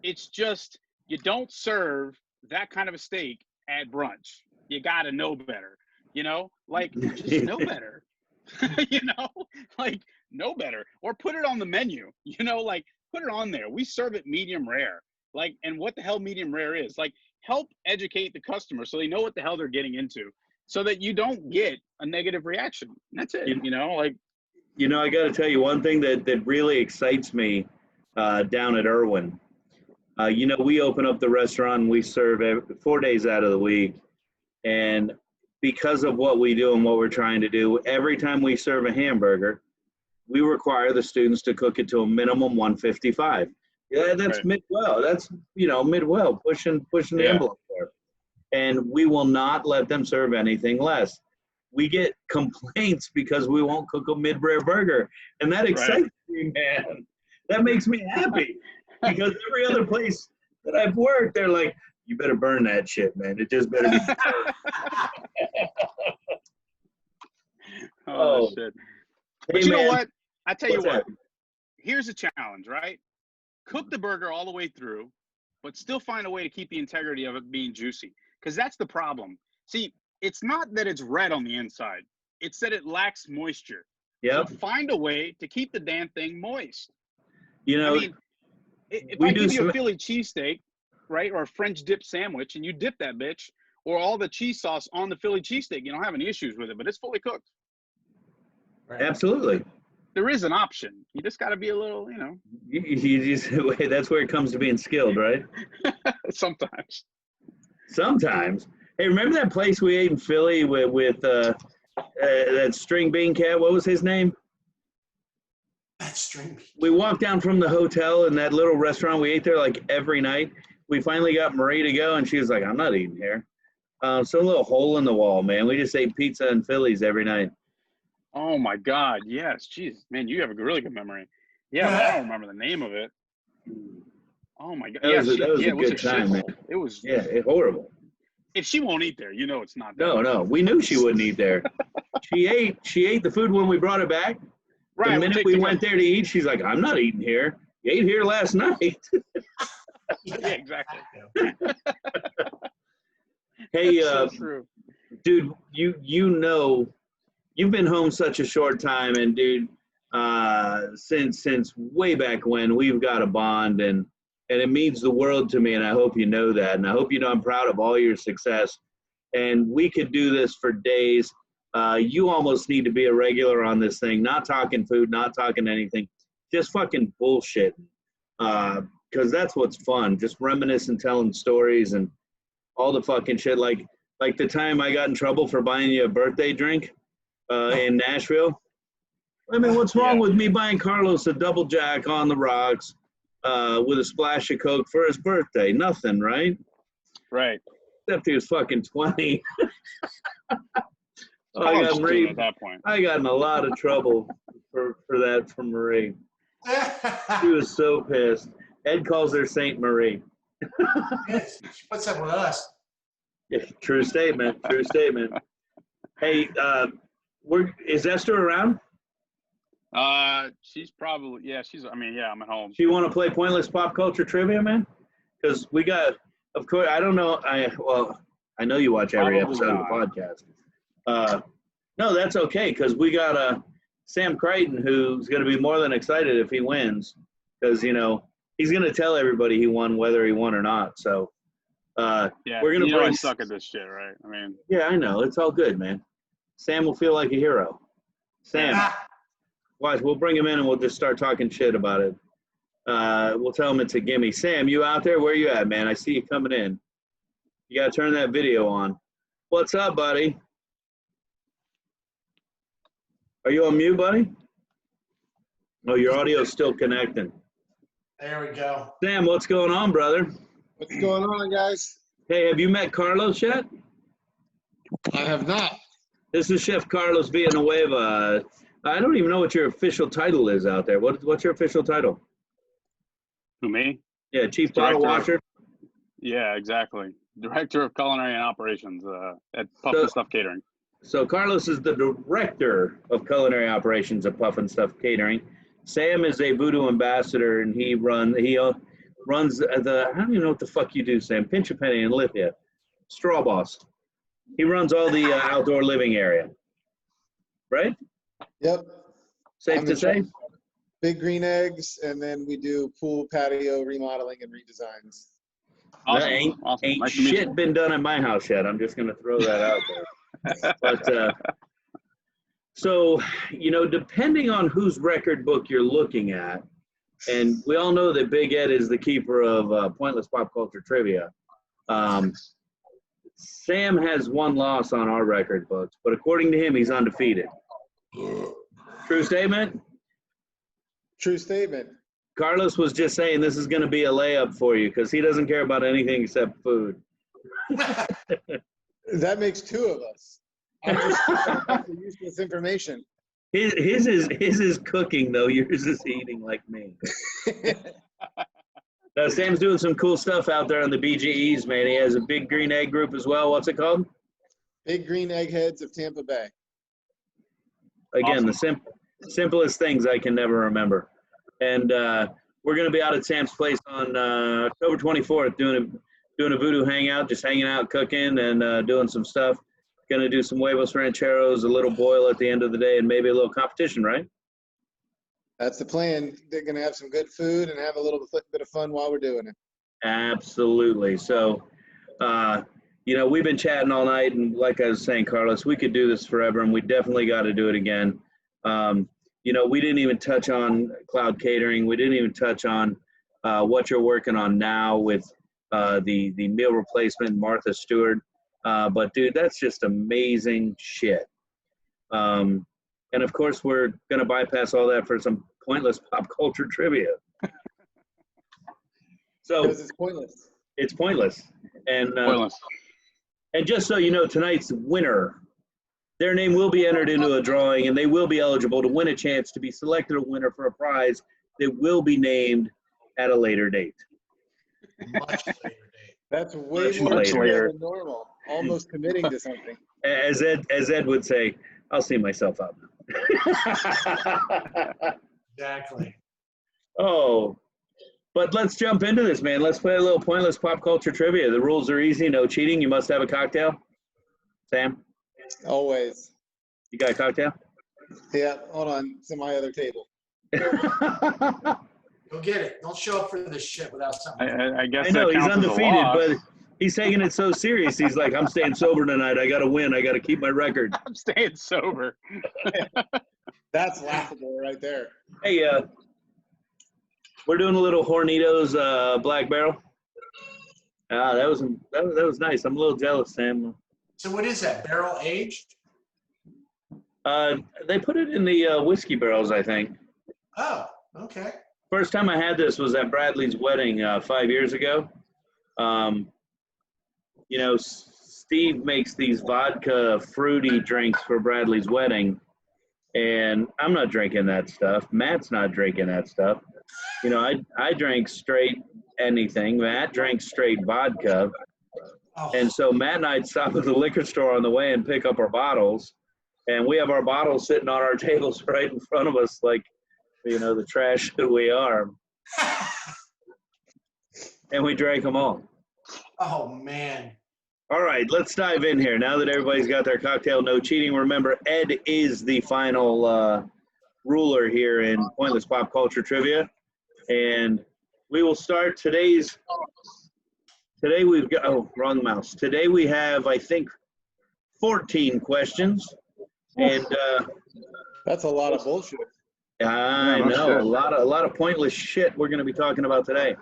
It's just you don't serve that kind of a steak at brunch. You got to know better, just know better. Know better, or put it on the menu, put it on there. We serve it medium rare, and what the hell medium rare is, help educate the customer so they know what the hell they're getting into, so that you don't get a negative reaction. That's it. I got to tell you one thing that really excites me down at Irwin. We open up the restaurant and we serve 4 days out of the week. And because of what we do and what we're trying to do, every time we serve a hamburger, we require the students to cook it to a minimum 155. Yeah, that's right. mid-well. That's, mid-well, pushing the envelope there. And we will not let them serve anything less. We get complaints because we won't cook a mid-rare burger. And that excites me, man. That makes me happy. Because every other place that I've worked, they're like, you better burn that shit, man. It just better be Oh, shit. But hey, you know man. what? I tell you What's what. that? Here's a challenge, right? Cook the burger all the way through, but still find a way to keep the integrity of it being juicy. Because that's the problem. See, it's not that it's red on the inside. It's that it lacks moisture. Yep. So find a way to keep the damn thing moist. If we I do give you a Philly cheesesteak, right, or a French dip sandwich, and you dip that bitch, or all the cheese sauce on the Philly cheesesteak, you don't have any issues with it, but it's fully cooked. Right. Absolutely. There is an option. You just got to be a little, You just, that's where it comes to being skilled, right? Sometimes. Hey, remember that place we ate in Philly with that string bean cat? What was his name? That string bean. We walked down from the hotel in that little restaurant. We ate there like every night. We finally got Marie to go, and she was like, I'm not eating here. So a little hole in the wall, man. We just ate pizza and Phillies every night. Oh, my God. Yes. Jeez. Man, you have a really good memory. Yeah, but I don't remember the name of it. Oh, my God. That was a good time, man. It was. Yeah, horrible. If she won't eat there, it's not that. No. We knew she wouldn't eat there. She ate the food when we brought it back. Right. The minute we went there to eat, she's like, I'm not eating here. You ate here last night. Yeah, exactly. Hey, so true. Dude, you've been home such a short time, and dude, since way back when, we've got a bond, and it means the world to me, and I hope you know that, and I hope you know I'm proud of all your success, and we could do this for days. You almost need to be a regular on this thing, not talking food, not talking anything, just fucking bullshit, because that's what's fun, just reminiscing, telling stories, and all the fucking shit, like the time I got in trouble for buying you a birthday drink in Nashville. I mean, what's wrong with me buying Carlos a double jack on the rocks with a splash of Coke for his birthday? Nothing, right? Right. Except he was fucking 20. College student at that point. I got in a lot of trouble for that from Marie. She was so pissed. Ed calls her Saint Marie. She puts up with us. Yeah, true statement. True statement. Hey, is Esther around? She's probably, I'm at home. Do you want to play pointless pop culture trivia, man? Because we got, of course, I don't know. I know you watch every Probably episode of the podcast. No, that's okay, because we got Sam Crichton, who's going to be more than excited if he wins, because he's going to tell everybody he won, whether he won or not. So we're going to I suck at this shit, right? I mean, yeah, I know, it's all good, man. Sam will feel like a hero. Sam, watch, we'll bring him in and we'll just start talking shit about it. We'll tell him it's a gimme. Sam, you out there? Where you at, man? I see you coming in. You got to turn that video on. What's up, buddy? Are you on mute, buddy? Oh, your audio's still connecting. There we go. Sam, what's going on, brother? What's going on, guys? Hey, have you met Carlos yet? I have not. This is Chef Carlos Villanueva. I don't even know what your official title is out there. What's your official title? Who, me? Yeah, Chief Bottle Washer. Yeah, exactly. Director of Culinary and Operations at Puff and Stuff Catering. So Carlos is the Director of Culinary Operations at Puff and Stuff Catering. Sam is a VooDoo ambassador, and he runs the, I don't even know what the fuck you do, Sam. Pinch a penny and Lithia. Straw Boss. He runs all the outdoor living area. Right? Yep. Safe to say? Big Green Eggs, and then we do pool patio remodeling and redesigns. Awesome. Ain't Nice to meet shit you. been done at my house yet. I'm just going to throw that out there. But so, depending on whose record book you're looking at, and we all know that Big Ed is the keeper of Pointless Pop Culture Trivia. Sam has one loss on our record books, but according to him, he's undefeated. True statement? True statement. Carlos was just saying this is going to be a layup for you because he doesn't care about anything except food. That makes two of us. I'm just useless information. His is cooking though. Yours is eating like me. Sam's doing some cool stuff out there on the BGEs, man. He has a Big Green Egg group as well. What's it called? Big Green Eggheads of Tampa Bay. Again, Awesome. the simplest things I can never remember. And we're going to be out at Sam's place on October 24th doing a VooDoo hangout, just hanging out, cooking, and doing some stuff. Going to do some huevos rancheros, a little boil at the end of the day, and maybe a little competition, right? That's the plan. They're going to have some good food and have a little bit of fun while we're doing it. Absolutely. So, we've been chatting all night, and like I was saying, Carlos, we could do this forever, and we definitely got to do it again. We didn't even touch on cloud catering. We didn't even touch on what you're working on now with the meal replacement, Martha Stewart. But dude, that's just amazing shit. And of course, we're going to bypass all that for some pointless pop culture trivia. So Because it's pointless. It's pointless. And Pointless. And just so you know, tonight's winner, their name will be entered into a drawing, and they will be eligible to win a chance to be selected a winner for a prize that will be named at a later date. Much later date. That's way Much more later. than normal. Almost committing to something. As Ed would say, I'll see myself out. Exactly. Oh, but let's jump into this, man. Let's play a little pointless pop culture trivia. The rules are easy. No cheating. You must have a cocktail. Sam, Always. you got a cocktail? Yeah, hold on. It's on my other table. Go get it. Don't show up for this shit without something. I guess I know that he's counts as a undefeated, loss. but he's taking it so serious. He's like, I'm staying sober tonight. I got to win. I got to keep my record. I'm staying sober. That's laughable right there. Hey, we're doing a little Hornitos Black Barrel. That was nice. I'm a little jealous, Sam. So what is that? Barrel aged? They put it in the whiskey barrels, I think. Oh, okay. First time I had this was at Bradley's wedding 5 years ago. Steve makes these vodka fruity drinks for Bradley's wedding, and I'm not drinking that stuff. Matt's not drinking that stuff. I drank straight anything. Matt drank straight vodka. Oh, And so Matt and I'd stop at the liquor store on the way and pick up our bottles. And we have our bottles sitting on our tables right in front of us like, the trash that we are. And we drank them all. oh man. All right, let's dive in here. Now that everybody's got their cocktail, no cheating. Remember, Ed is the final ruler here in Pointless Pop Culture Trivia. And we will start today we've got, wrong mouse. Today we have, I think, 14 questions. And That's a lot of bullshit. I Yeah, no know, shit. a lot of pointless shit we're going to be talking about today.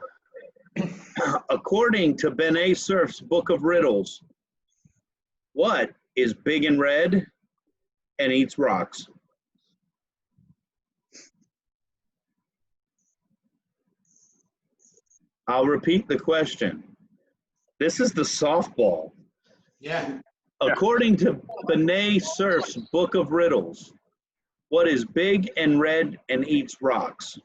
According to Benet Cerf's Book of Riddles, what is big and red and eats rocks? I'll repeat the question. This is the softball. Yeah. According to Benet Cerf's Book of Riddles, what is big and red and eats rocks?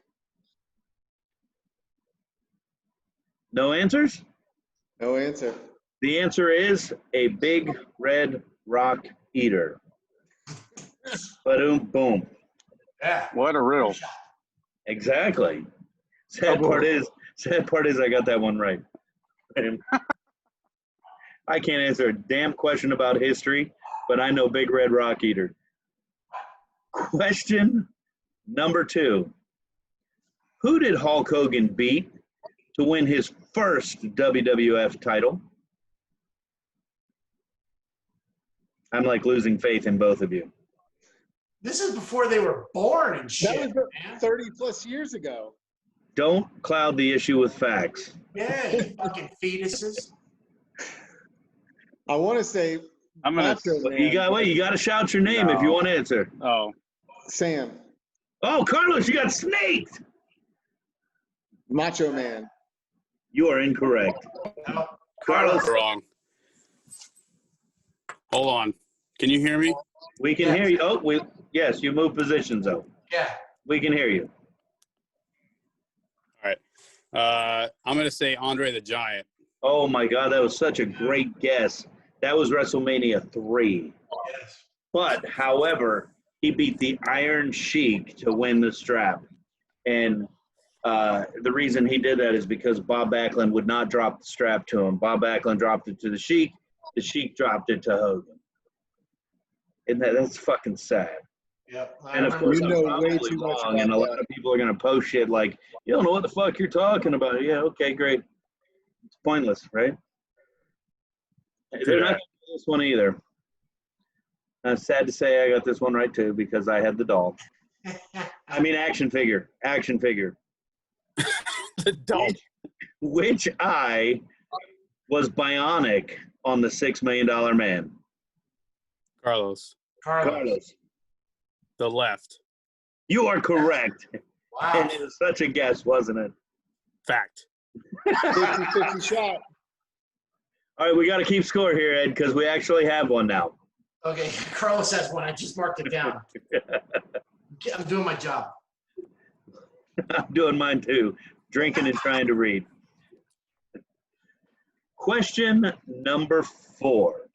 No answers? No answer. The answer is a big red rock eater. Boom, boom. Yeah. What a riddle. Exactly. Sad part is I got that one right. I can't answer a damn question about history, but I know big red rock eater. Question number 2. Who did Hulk Hogan beat to win his first WWF title? I'm like losing faith in both of you. This is before they were born and shit, That was man. 30 plus years ago. Don't cloud the issue with facts. Yeah, you fucking fetuses. I want to say I'm gonna. Macho Man. You got to shout your name if you No. want to answer. Oh, Sam. Oh, Carlos, you got snaked. Macho Man. You are incorrect. No, Carlos, wrong. Hold on. Can you hear me? we can hear you. Oh, yes, you moved positions though. Yeah. We can hear you. All right. I'm gonna say Andre the Giant. Oh my God, that was such a great guess. That was WrestleMania 3. Yes. But, however, he beat the Iron Sheik to win the strap. And the reason he did that is because Bob Backlund would not drop the strap to him. Bob Backlund dropped it to the Sheik. The Sheik dropped it to Hogan. And that's fucking sad. Yep. And of course, You I'm know probably way too much wrong, and a about lot of people are going to post shit like, you don't know what the fuck you're talking about. Yeah, okay, great. It's pointless, right? They're not going to do this one either. Sad to say I got this one right too because I had the doll. I mean action figure. Action figure. The doll. Which eye was bionic on the $6 Million Man? Carlos. Carlos. The left. You are correct. Wow. And it was such a guess, wasn't it? Fact. 50-50 shot. All right, we got to keep score here, Ed, because we actually have one now. Okay, Carlos has one. I just marked it down. I'm doing my job. I'm doing mine too, drinking and trying to read. Question number 4.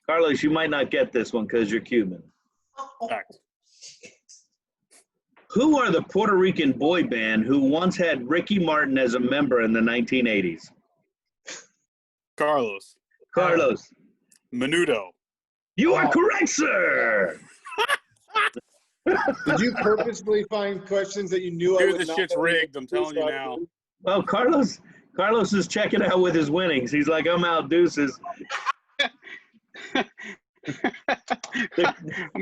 Carlos, you might not get this one because you're Cuban. Fact. Who are the Puerto Rican boy band who once had Ricky Martin as a member in the 1980s? Carlos. Carlos. Menudo. You are correct, sir. Did you purposefully find questions that you knew I Dude, would this not shit's know? rigged. I'm telling you now. Well, Carlos is checking out with his winnings. He's like, I'm out, deuces. I'm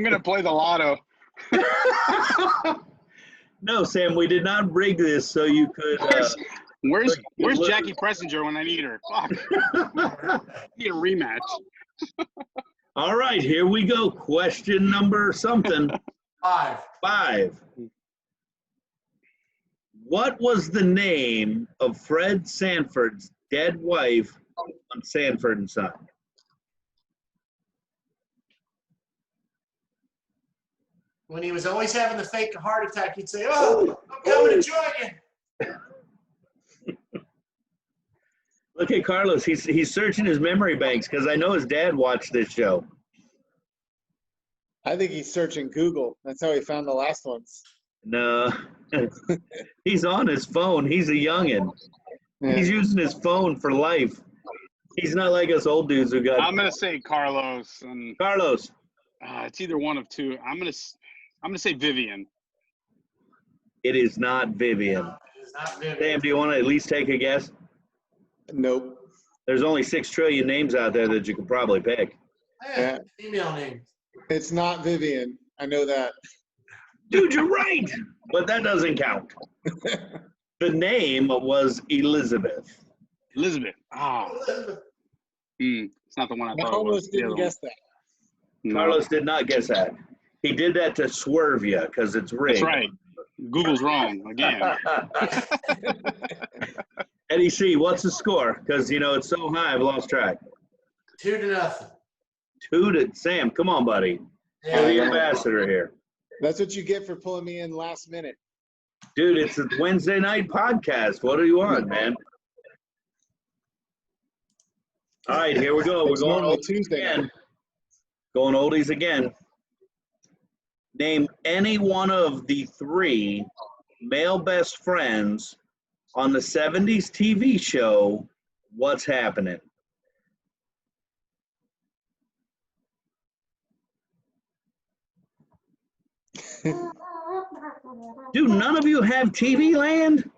gonna play the lotto. No, Sam, we did not rig this so you could. Where's Jackie Pressinger when I need her? Fuck. Need a rematch. All right, here we go. Question number something. 5. What was the name of Fred Sanford's dead wife on Sanford and Son? When he was always having the fake heart attack, he'd say, "Oh, I'm coming to join you." Look at Carlos. He's searching his memory banks because I know his dad watched this show. I think he's searching Google. That's how he found the last ones. No, he's on his phone. He's a youngin'. Yeah. He's using his phone for life. He's not like us old dudes who got. I'm gonna say Carlos, and Carlos. it's either one of two. I'm gonna say Vivian. It is not Vivian. It is not Vivian. Sam, do you want to at least take a guess? Nope. There's only 6 trillion names out there that you could probably pick. Yeah, female name. It's not Vivian. I know that. Dude, you're right, but that doesn't count. The name was Elizabeth. Elizabeth. It's not the one I I thought it was. almost The didn't other guess that. one. No. Carlos did not guess that. He did that to swerve you because it's rigged. That's right. Google's wrong again. Eddie C, what's the score? Because, it's so high, I've lost track. 2-0. Sam, come on, buddy. Yeah, You're the yeah. ambassador here. That's what you get for pulling me in last minute. Dude, it's a Wednesday night podcast. What do you want, man? All right, here we go. We're It's going normally oldies Tuesday night. again. Going oldies again. Name any one of the 3 male best friends on the 70s TV show What's Happening? Dude, none of you have TV land?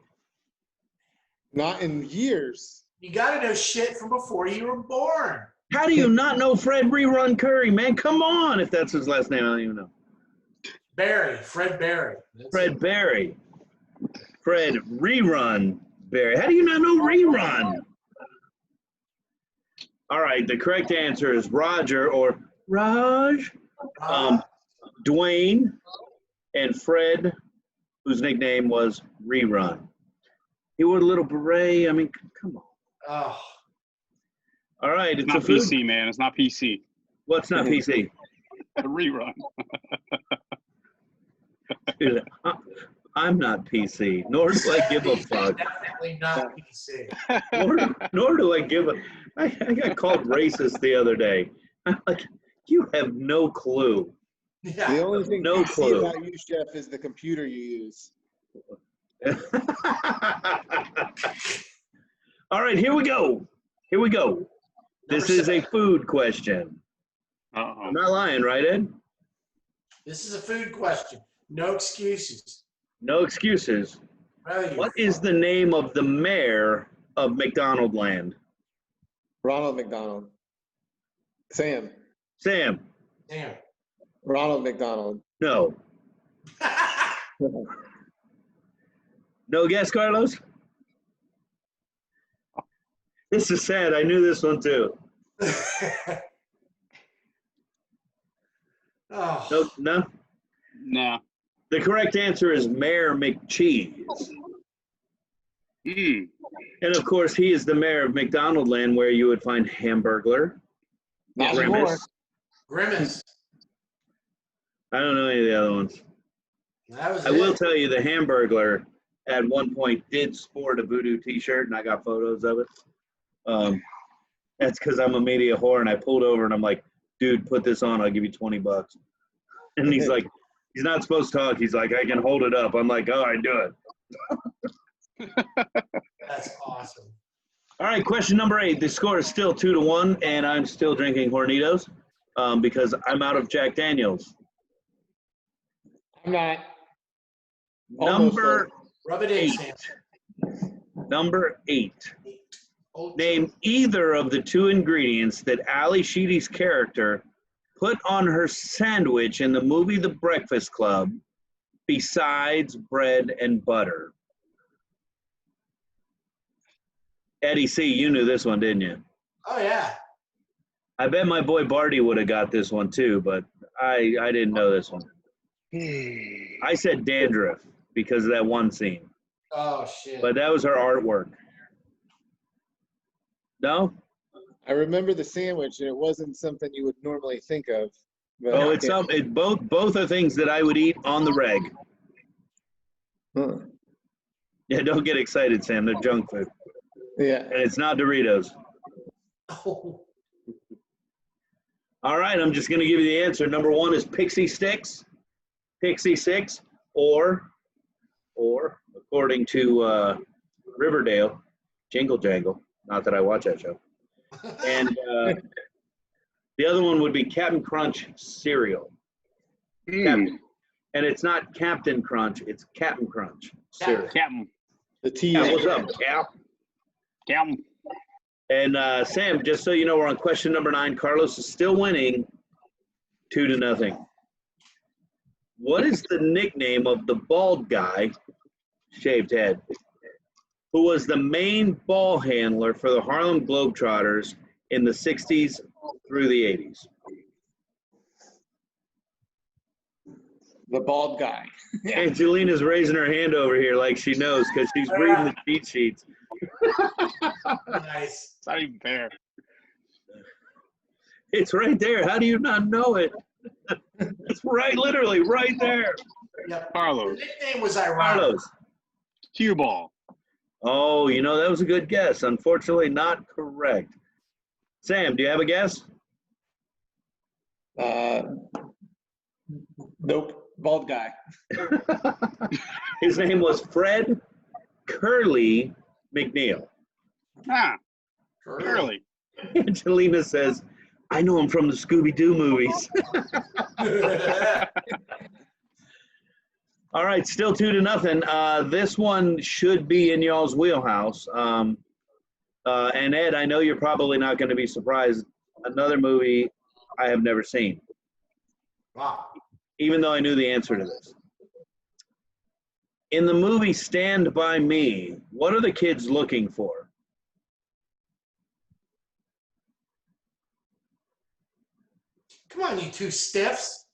Not in years. you got to know shit from before you were born. How do you not know Fred Rerun Curry, man? Come on, if that's his last name, I don't even know. Fred Barry. Fred Barry. Fred Rerun Barry. How do you not know Rerun? All right, the correct answer is Roger or Raj, Dwayne, and Fred, whose nickname was Rerun. He wore a little beret. I mean, come on. Oh, All right, It's it's not a food. PC, man. It's not PC. What's not PC? A rerun. Dude, I'm not PC, nor do I give a fuck. definitely not PC. Nor do I give a. I got called racist the other day. I'm like, you have no clue. Yeah. The only thing No you see clue. about you, Chef, is the computer you use. All right, here we go. Here we go. This is a food question. Uh-oh. I'm not lying, right, Ed? This is a food question. No excuses. No excuses. Rather you What is the name of the mayor of McDonald Land? Ronald McDonald. Sam. Sam. Damn. Ronald McDonald. No. No guess, Carlos? This is sad. I knew this one too. Oh, No? Nah. The correct answer is Mayor McCheese. Mm. And of course, he is the mayor of McDonald Land, where you would find Hamburglar, Not Grimace. anymore. Grimace. I don't know any of the other ones. That was I it. will tell you the Hamburglar at one point did sport a VooDoo t-shirt, and I got photos of it. That's because I'm a media whore, and I pulled over, and I'm like, dude, put this on. I'll give you $20. And he's like, he's not supposed to talk. He's like, I can hold it up. I'm like, all right, do it. That's awesome. All right, question number 8. The score is still 2-1, and I'm still drinking Hornitos because I'm out of Jack Daniels. I'm not. Number Rub it in, Sam. 8. Number 8. Old Name either of the 2 ingredients that Ali Sheedy's character put on her sandwich in the movie The Breakfast Club besides bread and butter. Eddie C., you knew this one, didn't you? Oh, yeah. I bet my boy Barty would have got this one too, but I didn't know this one. I said dandruff because of that one scene, Oh, shit. but that was her artwork. No? I remember the sandwich, and it wasn't something you would normally think of. But Oh, it's both are things that I would eat on the reg. Huh. Yeah, don't get excited, Sam. They're junk food. Yeah. And it's not Doritos. Oh, All right, I'm just going to give you the answer. Number 1 is Pixie Sticks. Pixie Sticks, or according to Riverdale, Jingle Jangle. Not that I watch that show. And the other one would be Captain Crunch cereal. Captain. And it's not Captain Crunch, it's Captain Crunch cereal. Captain. The T. Yeah, what's up, Cap? Captain. And Sam, just so you know, we're on question number 9. Carlos is still winning 2-0. What is the nickname of the bald guy, shaved head, who was the main ball handler for the Harlem Globetrotters in the 60s through the 80s? The bald guy. Angelina's raising her hand over here like she knows because she's reading the cheat sheets. nice. It's not even fair. It's right there. How do you not know it? It's right, literally right there. Yep. Carlos. The nickname was ironic. Carlos. Cue ball. Oh, that was a good guess. Unfortunately, not correct. Sam, do you have a guess? Nope. Bald guy. His name was Fred Curly McNeil. Ah, Curly. Angelina says, I know him from the Scooby-Doo movies. All right, still 2-0. This one should be in y'all's wheelhouse. And Ed, I know you're probably not going to be surprised. Another movie I have never seen. Wow. Even though I knew the answer to this. In the movie Stand By Me, what are the kids looking for? Come on, you two stiffs.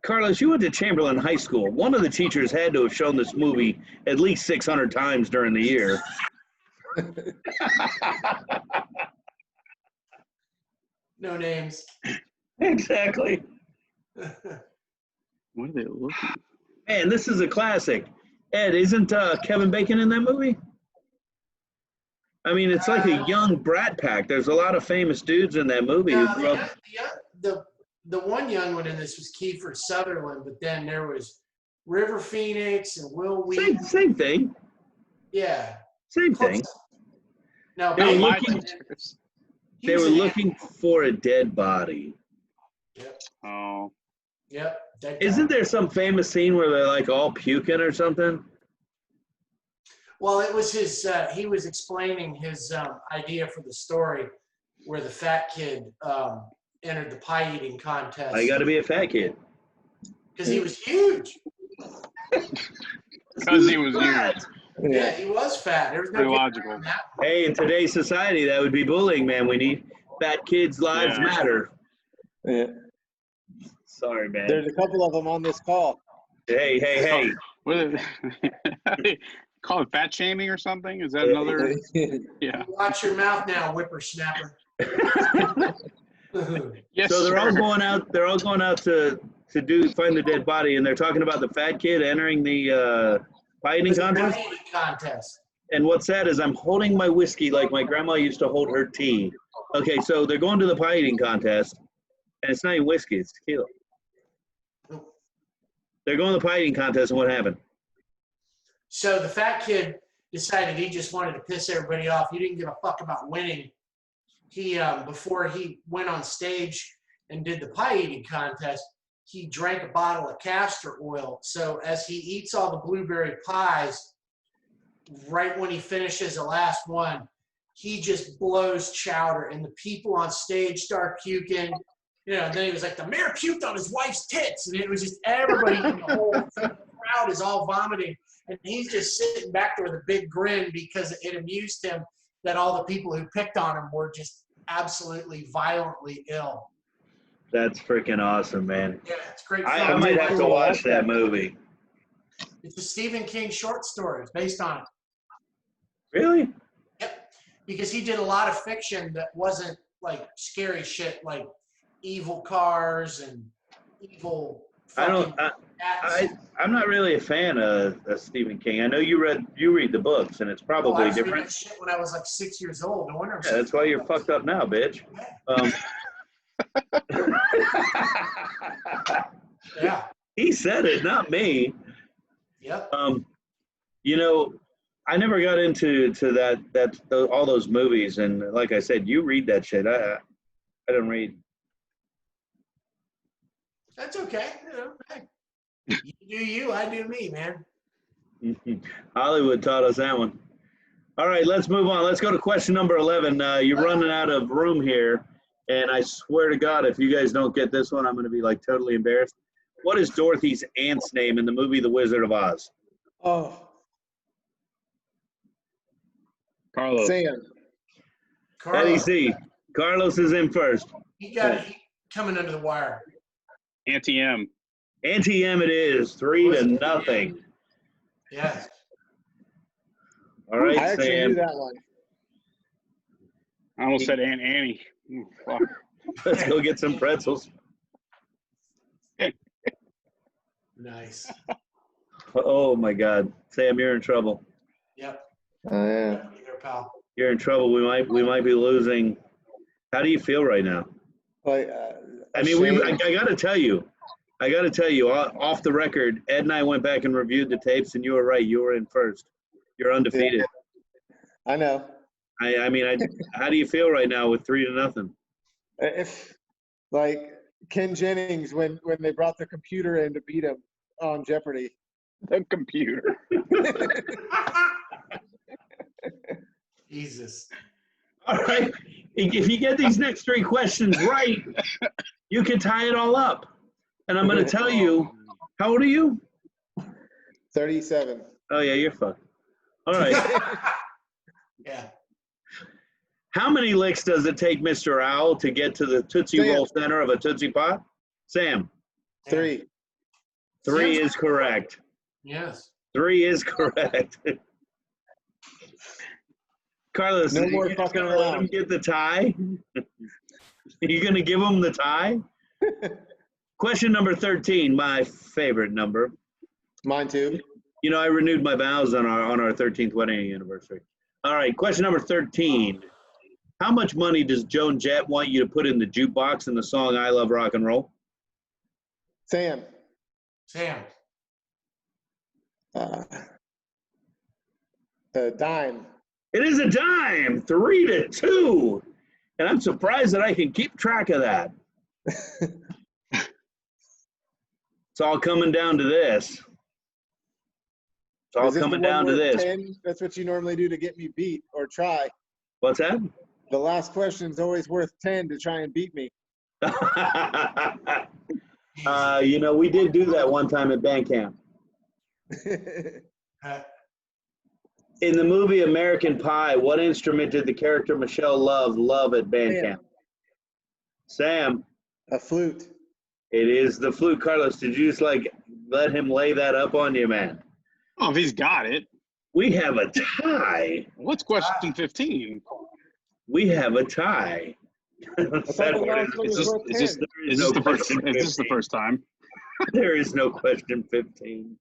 Carlos, you went to Chamberlain High School. One of the teachers had to have shown this movie at least 600 times during the year. No names. Exactly. What are they looking for? Man, this is a classic. Ed, isn't Kevin Bacon in that movie? I mean, it's like a young Brat Pack. There's a lot of famous dudes in that movie. Who grew up. The one young one in this was Kiefer Sutherland, but then there was River Phoenix and Will Wheaton. Same thing. Yeah. Same thing. No, They were my looking, teachers. they were looking for a dead body. Yep. Oh. Yep. Dead guy. Isn't there some famous scene where they're like all puking or something? Well, it was his. He was explaining his idea for the story, where the fat kid entered the pie eating contest. I got to be a fat kid. Because he was huge. Because he was huge. Yeah, he was fat. There was no Pretty getting logical. around that. Hey, in today's society, that would be bullying, man. We need fat kids' lives Yeah. matter. Yeah. Sorry, man. There's a couple of them on this call. Hey. What is it? Call it fat shaming or something? Is that another? Yeah. Watch your mouth now, whippersnapper. Yes, So they're all sir. going out. They're all going out to find the dead body, and they're talking about the fat kid entering the pie eating contest. Pie eating contest. And what's sad is I'm holding my whiskey like my grandma used to hold her tea. Okay, so they're going to the pie eating contest, and it's not even whiskey; it's tequila. They're going to the pie eating contest, and what happened? So the fat kid decided he just wanted to piss everybody off. He didn't give a fuck about winning. He before he went on stage and did the pie eating contest, he drank a bottle of castor oil. So as he eats all the blueberry pies, right when he finishes the last one, he just blows chowder, and the people on stage start puking. And then he was like, the mayor puked on his wife's tits, and it was just everybody in the whole crowd is all vomiting, and he's just sitting back there with a big grin because it amused him that all the people who picked on him were just absolutely violently ill. That's freaking awesome, man. Yeah, it's great. I might have to watch that movie. It's a Stephen King short story. It's based on it. Really? Yep. Because he did a lot of fiction that wasn't like scary shit, like evil cars and evil. I'm not really a fan of Stephen King. I know you read the books, and it's probably I was reading different. that shit when I was like 6 years old. No wonder. Yeah, that's why you're fucked up now, bitch. Yeah. He said it, not me. Yep. I never got into all those movies, and like I said, you read that shit. I don't read. That's okay. Hey, you do you, I do me, man. Hollywood taught us that one. All right, let's move on. Let's go to question number 11. You're running out of room here, and I swear to God, if you guys don't get this one, I'm going to be like totally embarrassed. What is Dorothy's aunt's name in the movie The Wizard of Oz? Oh, Carlos. Sam. Eddie C. Carlos is in first. He got it coming under the wire. Auntie M. Auntie M it is, 3-0. Yes. All right, I actually Sam. knew that one. I almost said Aunt Annie. Ooh, fuck. Let's go get some pretzels. Nice. Oh my God, Sam, you're in trouble. Yep. Oh yeah. There, pal. You're in trouble. We might be losing. How do you feel right now? Like, I mean, I got to tell you, off the record, Ed and I went back and reviewed the tapes, and you were right. You were in first. You're undefeated. I know. I mean, how do you feel right now with 3-0? If like Ken Jennings when they brought the computer in to beat him on Jeopardy. The computer. Jesus. All right. If you get these next 3 questions right, you can tie it all up. And I'm going to tell you, how old are you? 37. Oh, yeah, you're fucked. All right. Yeah. How many licks does it take Mr. Owl to get to the Tootsie Sam. Roll center of a Tootsie Pop? Sam. 3. 3 is correct. Yes. 3 is correct. Carlos, No more you fucking gonna let around. him get the tie? Are you going to give him the tie? Question number 13, my favorite number. Mine too. You know, I renewed my vows on our 13th wedding anniversary. All right, question number 13. How much money does Joan Jett want you to put in the jukebox in the song I Love Rock and Roll? Sam. Dime. It is a dime, 3-2. And I'm surprised that I can keep track of that. It's all coming down to this. It's all Is this coming the one down to where this. 10, that's what you normally do to get me beat or try. What's that? The last question's always worth 10 to try and beat me. You know, we did do that one time at band camp. In the movie American Pie, what instrument did the character Michelle love at band Sam. camp? Sam. A flute. It is the flute. Carlos, did you just let him lay that up on you, man? Oh, if he's got it. We have a tie. What's question 15? We have a tie. Is Is this the first time? There is no question 15.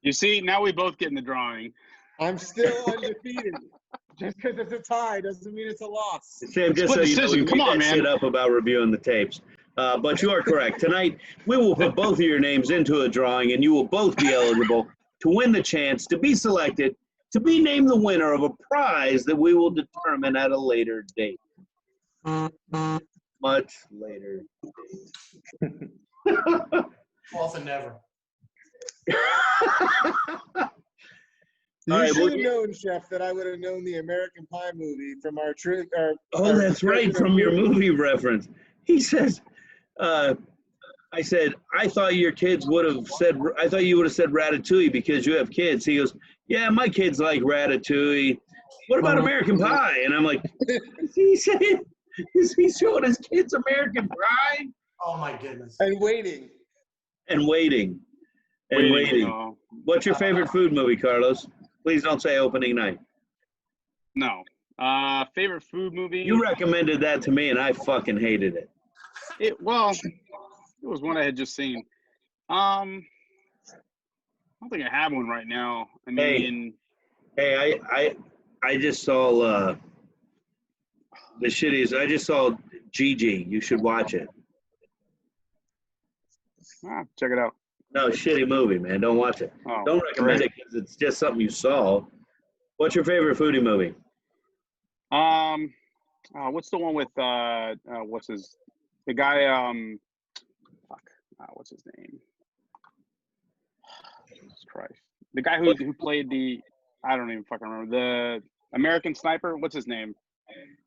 You see, now we both get in the drawing. I'm still undefeated. Just because it's a tie doesn't mean it's a loss. Sam, just so Split you know, we decision. made Come on, that man. shit up about reviewing the tapes. But you are correct. Tonight, we will put both of your names into a drawing, and you will both be eligible to win the chance to be selected to be named the winner of a prize that we will determine at a later date. Much later date. 12th and never. You All right, should have known, Chef, that I would have known the American Pie movie from our trip. Oh, that's right, from your movie reference. He says, I said, I thought you would have said Ratatouille because you have kids. He goes, yeah, my kids like Ratatouille. What about American Pie? And I'm like, is he showing his kids American Pie? Oh my goodness. And waiting. And waiting. What's your favorite food movie, Carlos? Please don't say Opening Night. No. Favorite food movie? You recommended that to me, and I fucking hated it. It was one I had just seen. I don't think I have one right now. I mean, Hey, I just saw the shittiest. I just saw Gigi. You should watch it. Check it out. No, shitty movie, man. Don't watch it. Oh, Don't recommend it because it's just something you saw. What's your favorite foodie movie? What's the one with the guy? What's his name? Jesus Christ! The guy who played I don't even fucking remember the American Sniper. What's his name?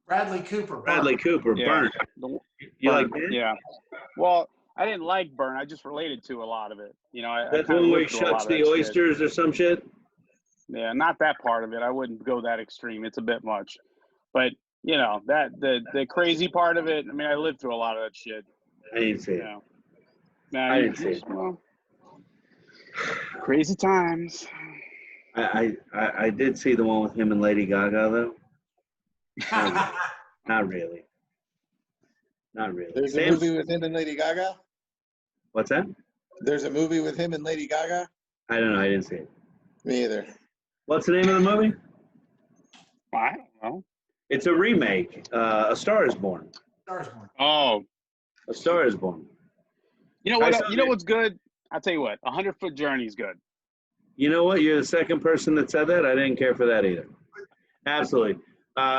Bradley Cooper. Bradley Cooper. Yeah. Burn. You like that? Yeah. Well, I didn't like Burn. I just related to a lot of it. You know, That's the one where he shucks the oysters or some shit? Yeah, not that part of it. I wouldn't go that extreme. It's a bit much. But, you know, the crazy part of it, I mean, I lived through a lot of that shit. I didn't see it. I didn't see it. Well, crazy times. I did see the one with him and Lady Gaga, though. Not really. Not really. There's a Sam's, movie with him and Lady Gaga. what's that? There's a movie with him and Lady Gaga. I don't know. I didn't see it. Me either. What's the name of the movie? I don't know. It's a remake. A Star is Born. Stars Born. Oh, A Star is Born. you know I what? saw You know it. what's good? I'll tell you what. 100-Foot Journey is good. You know what? You're the second person that said that. I didn't care for that either. Absolutely.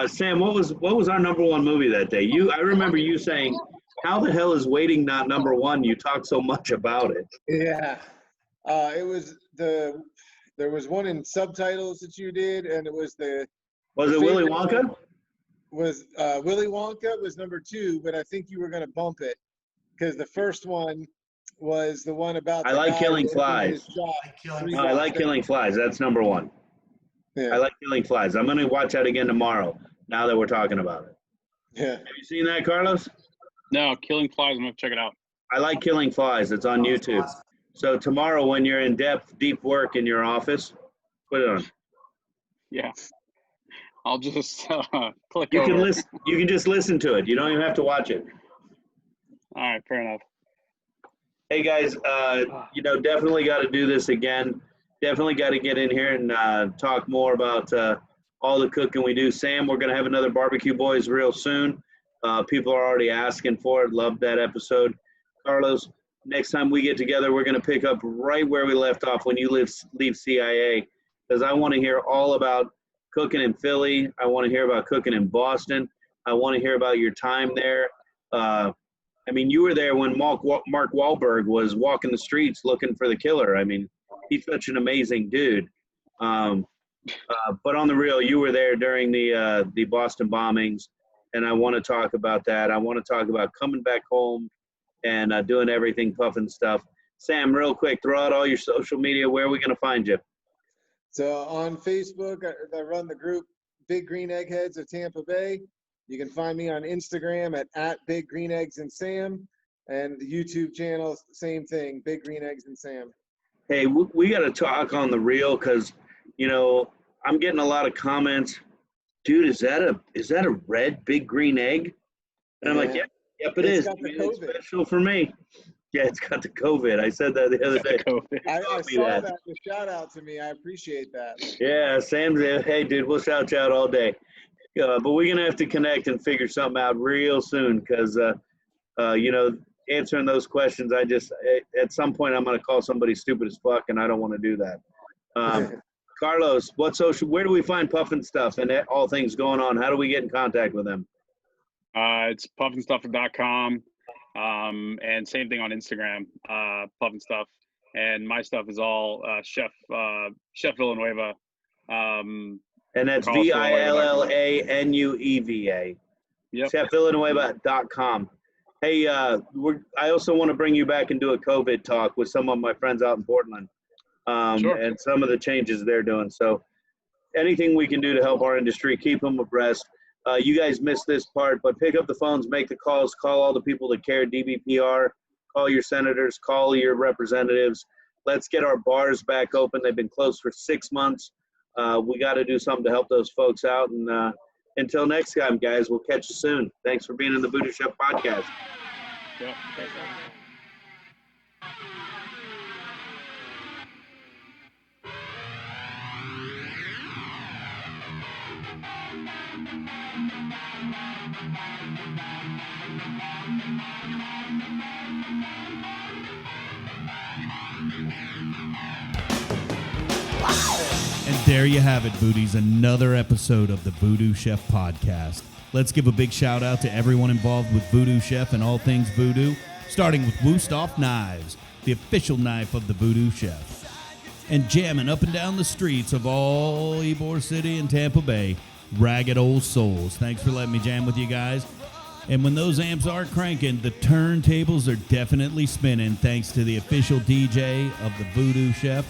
Sam, what was our number one movie that day? I remember you saying, "How the hell is Waiting not number one? You talk so much about it." Yeah. It was there was one in subtitles that you did, and it was Was it Willy Wonka? was Willy Wonka was number 2, but I think you were going to bump it because the first one was the one about. I the like guy Killing that opened Flies. his jaw. Killing I like Killing Flies. That's number one. Yeah. I like Killing Flies. I'm going to watch that again tomorrow. Now that we're talking about it. Yeah. Have you seen that, Carlos? No, Killing Flies. I'm gonna check it out. I like Killing Flies. It's on YouTube. So tomorrow, when you're in deep work in your office, put it on. Yeah. I'll just click You over. can listen. You can just listen to it. You don't even have to watch it. All right, fair enough. Hey guys, definitely got to do this again. Definitely got to get in here and talk more about all the cooking we do. Sam, we're gonna have another Barbecue Boys real soon. People are already asking for it. Loved that episode. Carlos, next time we get together, we're gonna pick up right where we left off when you leave CIA, because I want to hear all about cooking in Philly. I want to hear about cooking in Boston. I want to hear about your time there. I mean, you were there when Mark Wahlberg was walking the streets looking for the killer. I mean, he's such an amazing dude. But on the real, you were there during the Boston bombings, and I want to talk about that. I want to talk about coming back home and doing everything puffin stuff. Sam, real quick, throw out all your social media. Where are we going to find you? So on Facebook, I run the group Big Green Eggheads of Tampa Bay. You can find me on Instagram at Big Green Eggs and Sam, and the YouTube channel, same thing, Big Green Eggs and Sam. Hey, we got to talk on the real, because, I'm getting a lot of comments. Dude, is that a red big green egg? And I'm like, yep, it is. Got the It's COVID. special for me. Yeah, it's got the COVID. I said that the other day. I Copy saw that. that. The shout out to me. I appreciate that. Yeah, Sam's there. Hey, dude, we'll shout you out all day. But we're going to have to connect and figure something out real soon, because, answering those questions, at some point, I'm going to call somebody stupid as fuck, and I don't want to do that. Carlos, where do we find Puffin Stuff and all things going on? How do we get in contact with them? It's puffinstuff.com, and same thing on Instagram, puffinstuff. And my stuff is all Chef Villanueva. And that's Villanueva.com. Villanueva. Yep. ChefVillanueva.com. Hey, I also want to bring you back and do a COVID talk with some of my friends out in Portland. Sure. And some of the changes they're doing. So anything we can do to help our industry, keep them abreast. You guys missed this part, but pick up the phones, make the calls, call all the people that care, DBPR, call your senators, call your representatives. Let's get our bars back open. They've been closed for 6 months. We got to do something to help those folks out. And until next time, guys, we'll catch you soon. Thanks for being in the VooDoo Chef podcast. Yep. Thanks, man. And there you have it, Booties, another episode of the VooDoo Chef podcast. Let's give a big shout out to everyone involved with VooDoo Chef and all things voodoo, starting with Woostoff Knives, the official knife of the VooDoo Chef. And jamming up and down the streets of all Ybor City and Tampa Bay, Ragged Old Souls. Thanks for letting me jam with you guys. And when those amps are cranking, the turntables are definitely spinning thanks to the official DJ of the VooDoo Chef,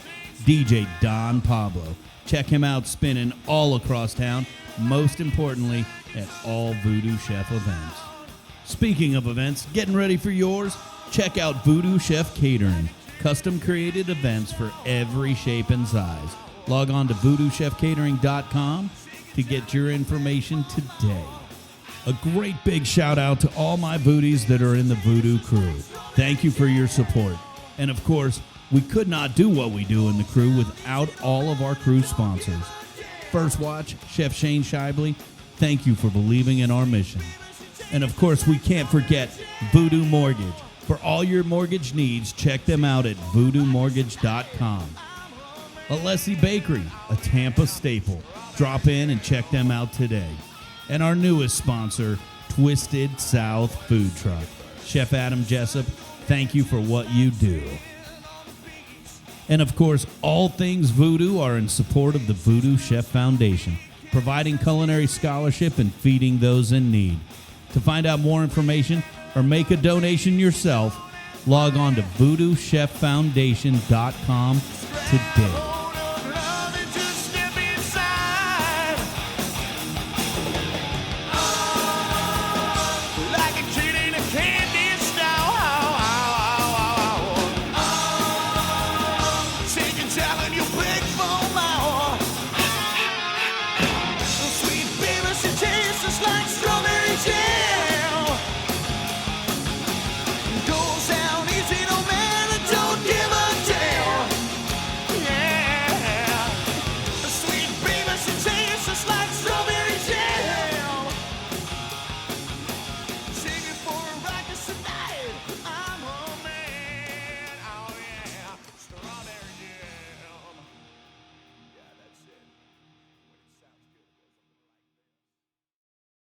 DJ Don Pablo. Check him out spinning all across town, most importantly, at all VooDoo Chef events. Speaking of events, getting ready for yours? Check out VooDoo Chef Catering, custom created events for every shape and size. Log on to VoodooChefCatering.com to get your information today. A great big shout out to all my Voodies that are in the VooDoo crew. Thank you for your support. And of course, we could not do what we do in the crew without all of our crew sponsors. First Watch, Chef Shane Shibley, thank you for believing in our mission. And of course, we can't forget VooDoo Mortgage. For all your mortgage needs, check them out at VooDooMortgage.com. Alessi Bakery, a Tampa staple. Drop in and check them out today. And our newest sponsor, Twisted South Food Truck. Chef Adam Jessup, thank you for what you do. And of course, all things VooDoo are in support of the VooDoo Chef Foundation, providing culinary scholarship and feeding those in need. To find out more information or make a donation yourself, log on to VooDooChefFoundation.com today.